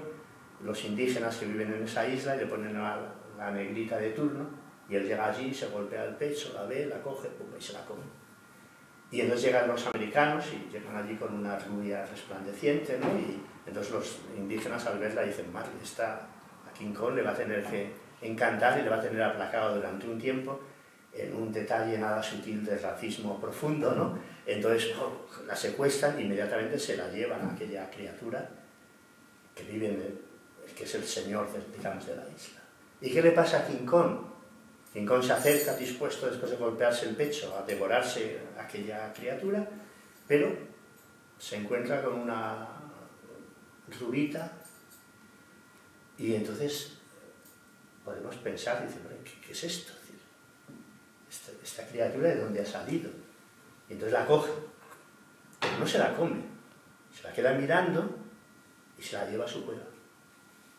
B: los indígenas que viven en esa isla, y le ponen a la negrita de turno, y él llega allí, se golpea el pecho, la ve, la coge, pum, y se la come. Y entonces llegan los americanos y llegan allí con una rubia resplandeciente, ¿no? Y entonces los indígenas al verla dicen, madre, a King Kong le va a tener que encantar y le va a tener aplacado durante un tiempo, en un detalle nada sutil de racismo profundo, ¿no? Entonces la secuestran, inmediatamente se la llevan a aquella criatura que vive que es el señor, digamos, de la isla. ¿Y qué le pasa a King Kong? King Kong se acerca dispuesto, después de golpearse el pecho, a devorarse a aquella criatura, pero se encuentra con una rubita y entonces podemos pensar, dice, ¿qué es esto? Esta criatura, ¿de dónde ha salido? Y entonces la coge, pero no se la come, se la queda mirando y se la lleva a su cueva.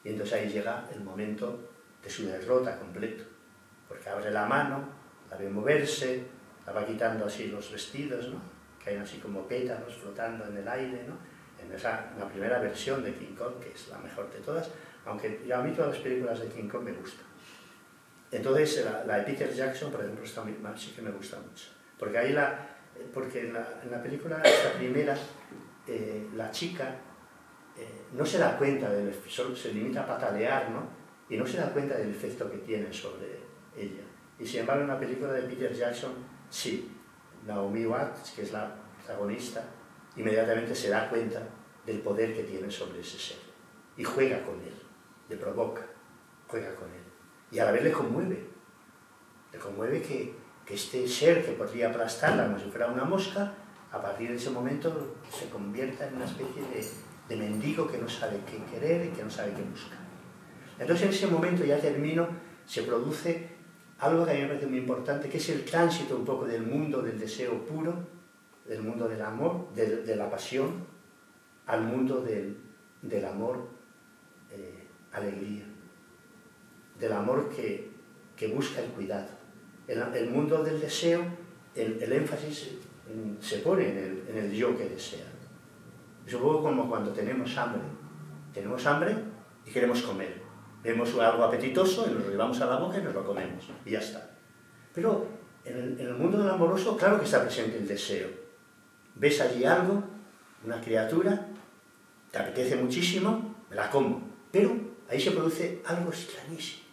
B: Y entonces ahí llega el momento de su derrota completo, porque abre la mano, la ve moverse, la va quitando así los vestidos, ¿no? Que hay así como pétalos flotando en el aire, ¿no? En la primera versión de King Kong, que es la mejor de todas, aunque a mí todas las películas de King Kong me gustan. Entonces, la de Peter Jackson, por ejemplo, sí que me gusta mucho. Porque ahí en la película, esta primera, la chica no se da cuenta, solo se limita a patalear, ¿no? Y no se da cuenta del efecto que tiene sobre ella. Y sin embargo, en la película de Peter Jackson, sí, Naomi Watts, que es la protagonista, inmediatamente se da cuenta del poder que tiene sobre ese ser. Y juega con él, le provoca, juega con él. Y a la vez le conmueve que este ser que podría aplastarla como si fuera una mosca, a partir de ese momento se convierta en una especie de mendigo que no sabe qué querer y que no sabe qué buscar. Entonces en ese momento, ya termino, se produce algo que a mí me parece muy importante, que es el tránsito un poco del mundo del deseo puro del mundo del amor, de la pasión, al mundo del amor, alegría, del amor que busca el cuidado. El mundo del deseo, el énfasis se pone en el yo que desea. Es un poco como cuando tenemos hambre. Tenemos hambre y queremos comer. Vemos algo apetitoso y nos lo llevamos a la boca y nos lo comemos. Y ya está. Pero en el mundo del amoroso, claro que está presente el deseo. Ves allí algo, una criatura, te apetece muchísimo, me la como. Pero ahí se produce algo extrañísimo.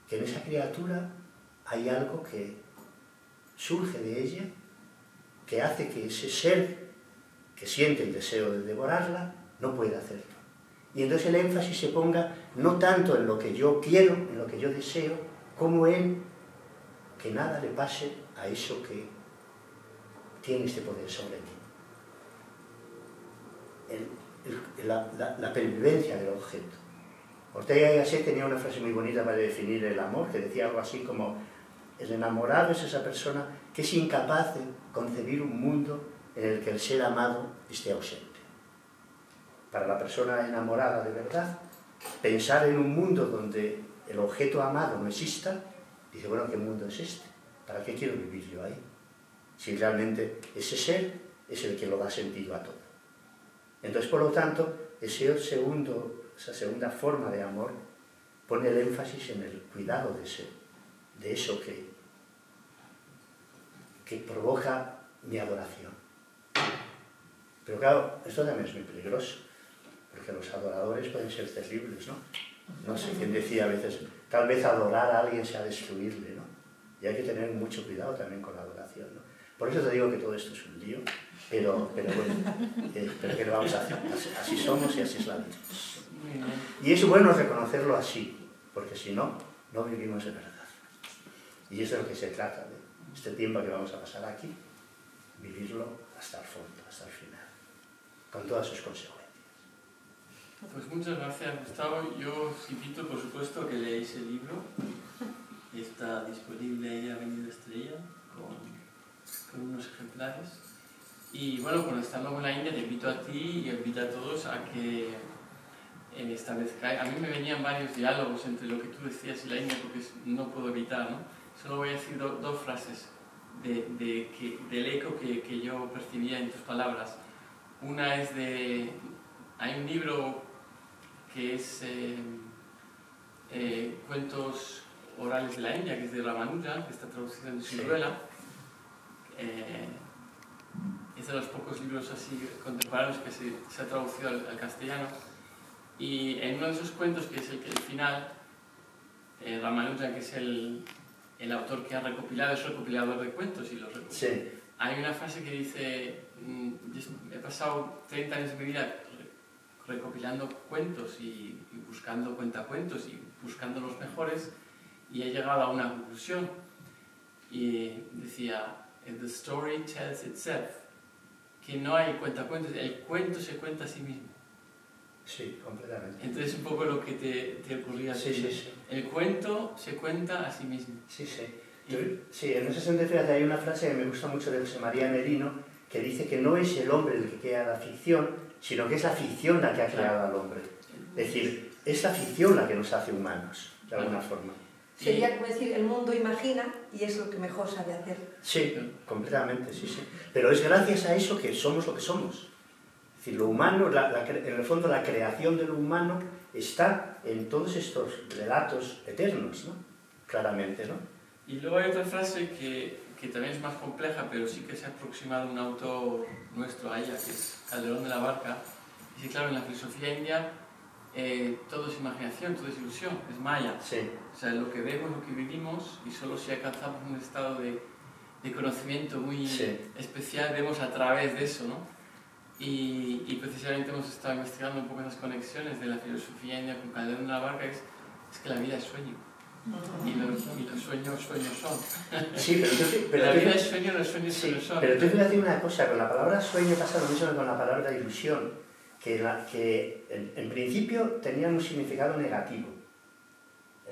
B: Que en esa criatura hay algo que surge de ella, que hace que ese ser que siente el deseo de devorarla, no pueda hacerlo. Y entonces el énfasis se ponga no tanto en lo que yo quiero, en lo que yo deseo, como en que nada le pase a eso que tiene este poder sobre mí. La pervivencia del objeto. Ortega y Gasset tenía una frase muy bonita para definir el amor, que decía algo así como: el enamorado es esa persona que es incapaz de concebir un mundo en el que el ser amado esté ausente. Para la persona enamorada de verdad, pensar en un mundo donde el objeto amado no exista, dice, bueno, ¿qué mundo es este? ¿Para qué quiero vivir yo ahí? Si realmente ese ser es el que lo da sentido a todo. Entonces, por lo tanto, esa segunda forma de amor pone el énfasis en el cuidado de eso que provoca mi adoración. Pero claro, esto también es muy peligroso, porque los adoradores pueden ser terribles, ¿no? No sé quién decía a veces, tal vez adorar a alguien sea destruirle, ¿no? Y hay que tener mucho cuidado también con la adoración, ¿no? Por eso te digo que todo esto es un lío, pero bueno, pero ¿qué le vamos a hacer? Así somos y así es la vida. Y es bueno reconocerlo así, porque si no, no vivimos de verdad. Y eso es lo que se trata de este tiempo que vamos a pasar aquí, vivirlo hasta el fondo, hasta el final, con todas sus consecuencias.
A: Pues muchas gracias, Gustavo. Yo os invito, por supuesto, a que leáis el libro. Está disponible ahí en Avenida Estrella con unos ejemplares. Y bueno, cuando estando en la India, te invito a ti y invito a todos a que establezcáis. A mí me venían varios diálogos entre lo que tú decías y la India, porque no puedo evitar, ¿no? Solo voy a decir dos frases del eco que yo percibía en tus palabras. Una es hay un libro que es Cuentos orales de la India, que es de Ramanuja, que está traducido en Ciruela. Es de los pocos libros así contemporáneos que se ha traducido al castellano. Y en uno de esos cuentos, que es el final, Ramanuja, que es el autor que ha recopilado, es recopilador de cuentos y los recopila.
B: Sí.
A: Hay una frase que dice: he pasado 30 años de mi vida recopilando cuentos y buscando cuentacuentos y buscando los mejores, y he llegado a una conclusión. Y decía: the story tells itself, que no hay cuentacuentos, el cuento se cuenta a sí mismo.
B: Sí, completamente.
A: Entonces un poco lo que te ocurría.
B: Sí.
A: El cuento se cuenta a sí mismo.
B: Sí. Sí, en ese sentido, fíjate, hay una frase que me gusta mucho de José María Merino, que dice que no es el hombre el que crea la ficción, sino que es la ficción la que ha creado al hombre. Es decir, es la ficción la que nos hace humanos, de alguna forma.
D: Sería como decir, el mundo imagina y es lo que mejor sabe hacer.
B: Sí, completamente, sí. Pero es gracias a eso que somos lo que somos. Es decir, lo humano, en el fondo la creación de lo humano está en todos estos relatos eternos, ¿no? Claramente, ¿no?
A: Y luego hay otra frase que también es más compleja, pero sí que se ha aproximado un autor nuestro a ella, que es Calderón de la Barca. Y sí, claro, en la filosofía india todo es imaginación, todo es ilusión, es maya.
B: Sí.
A: O sea, lo que vemos, lo que vivimos, y solo si alcanzamos un estado de conocimiento muy especial, vemos a través de eso, ¿no? Y precisamente hemos estado investigando un poco esas conexiones de la filosofía india con Calderón de la Barca, es que la vida es sueño. Y los sueños son.
B: Sí, pero
A: la vida es sueño, los sueños son.
B: Pero tú fíjate una cosa, con la palabra sueño pasa lo mismo que con la palabra ilusión, que en principio tenían un significado negativo.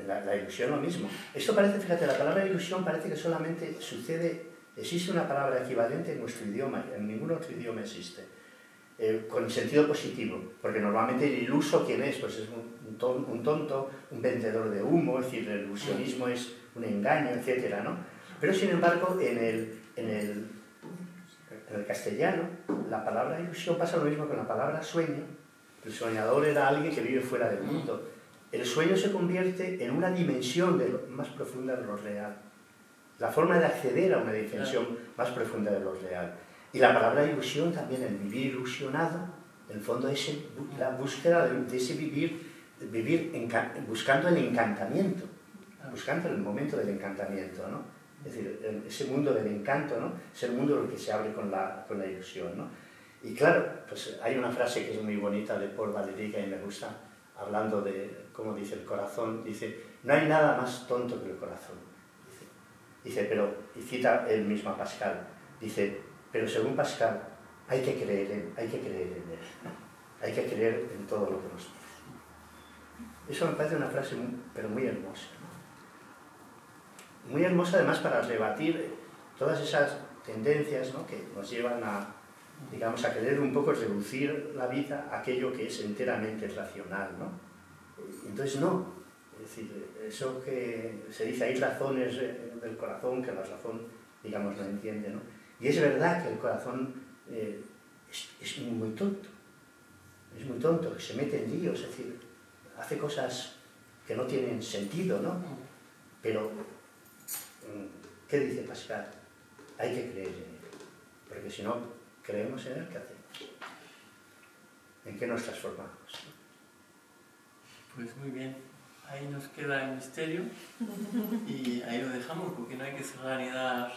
B: La ilusión lo mismo. Esto parece, fíjate, la palabra ilusión parece que solamente sucede Existe una palabra equivalente en nuestro idioma, en ningún otro idioma existe, con sentido positivo, porque normalmente el iluso, ¿quién es? Pues es un tonto, un vendedor de humo, es decir, el ilusionismo es un engaño, etc., ¿no? Pero sin embargo, en el castellano, la palabra ilusión pasa lo mismo con la palabra sueño. El soñador era alguien que vive fuera del mundo. El sueño se convierte en una dimensión más profunda de lo real. La forma de acceder a una dimensión más profunda de lo real. Y la palabra ilusión también, el vivir ilusionado, en el fondo es la búsqueda de ese vivir buscando el encantamiento, buscando el momento del encantamiento, ¿no? Es decir, ese mundo del encanto, ¿no? Es el mundo en el que se abre con la ilusión, ¿no? Y claro, pues hay una frase que es muy bonita de Paul Valéry que a mí me gusta, hablando de, como dice el corazón, dice, no hay nada más tonto que el corazón. Dice, pero, y cita él mismo a Pascal, dice, pero según Pascal, hay que creer en él, hay que creer en todo lo que nos dice. Eso me parece una frase pero muy hermosa, ¿no? Muy hermosa además para rebatir todas esas tendencias, ¿no?, que nos llevan a, digamos, a querer un poco reducir la vida a aquello que es enteramente racional, ¿no? Entonces no, es decir, eso que se dice, hay razones del corazón que la razón, digamos, no entiende, ¿no? Y es verdad que el corazón es muy tonto, que se mete en líos, es decir, hace cosas que no tienen sentido, ¿no? Pero, ¿qué dice Pascal? Hay que creer en él, porque si no creemos en él, ¿qué hacemos? ¿En qué nos transformamos?
A: Pues muy bien, ahí nos queda el misterio y ahí lo dejamos, porque no hay que cerrar ni dar,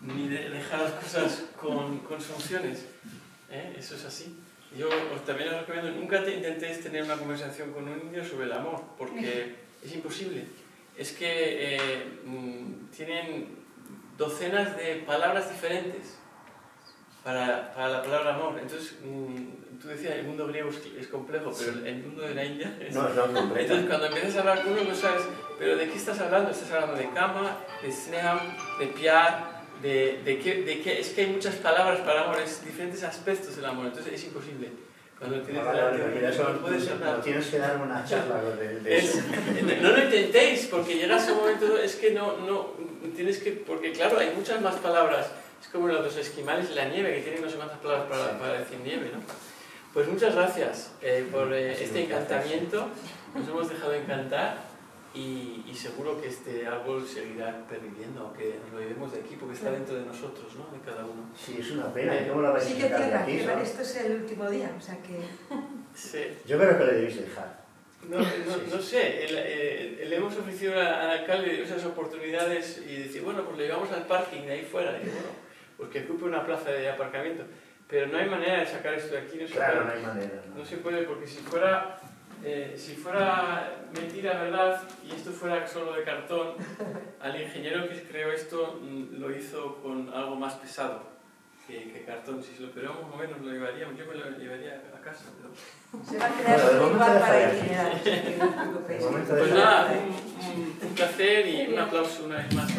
A: ni dejar las cosas con soluciones, ¿eh? Eso es así. Yo también os recomiendo, nunca intentéis tener una conversación con un niño sobre el amor, porque es imposible. Es que tienen docenas de palabras diferentes para la palabra amor. Entonces, tú decías, el mundo griego es complejo, pero el mundo de la India es... No, entonces, cuando empiezas a hablar con uno, no sabes, ¿pero de qué estás hablando? Estás hablando de kama, de sneham, de pyar, de qué... Es que hay muchas palabras para amor, es diferentes aspectos del amor, entonces es imposible. Cuando tienes
B: no tienes que dar una charla
A: no lo intentéis, porque llegas a un momento, es que no tienes que, porque claro, hay muchas más palabras, es como los esquimales en la nieve, que tienen no sé cuántas palabras para decir nieve, ¿no? Pues muchas gracias por este encantamiento, nos hemos dejado encantar y seguro que este árbol seguirá perviviendo, aunque lo llevemos de aquí, porque está dentro de nosotros, ¿no? De cada uno.
B: Sí, es una pena, ¿cómo la vais a
D: sacar de aquí?
B: ¿no?
D: Esto es el último día, o sea que...
A: Sí.
B: Yo creo que le debéis dejar.
A: No sé, le hemos ofrecido al alcalde esas oportunidades y decir, bueno, pues le llevamos al parking de ahí fuera, y bueno, pues que ocupe una plaza de aparcamiento. Pero no hay manera de sacar esto de aquí, no se puede.
B: No hay manera.
A: No se puede, porque si fuera mentira, verdad, y esto fuera solo de cartón, al ingeniero que creó esto lo hizo con algo más pesado que cartón. Si lo queríamos mover, nos lo llevaríamos, yo me lo llevaría a casa. Pero...
D: Se va a crear un lugar para incinerar, no os preocupéis.
A: Pues nada, un placer y un aplauso una vez más.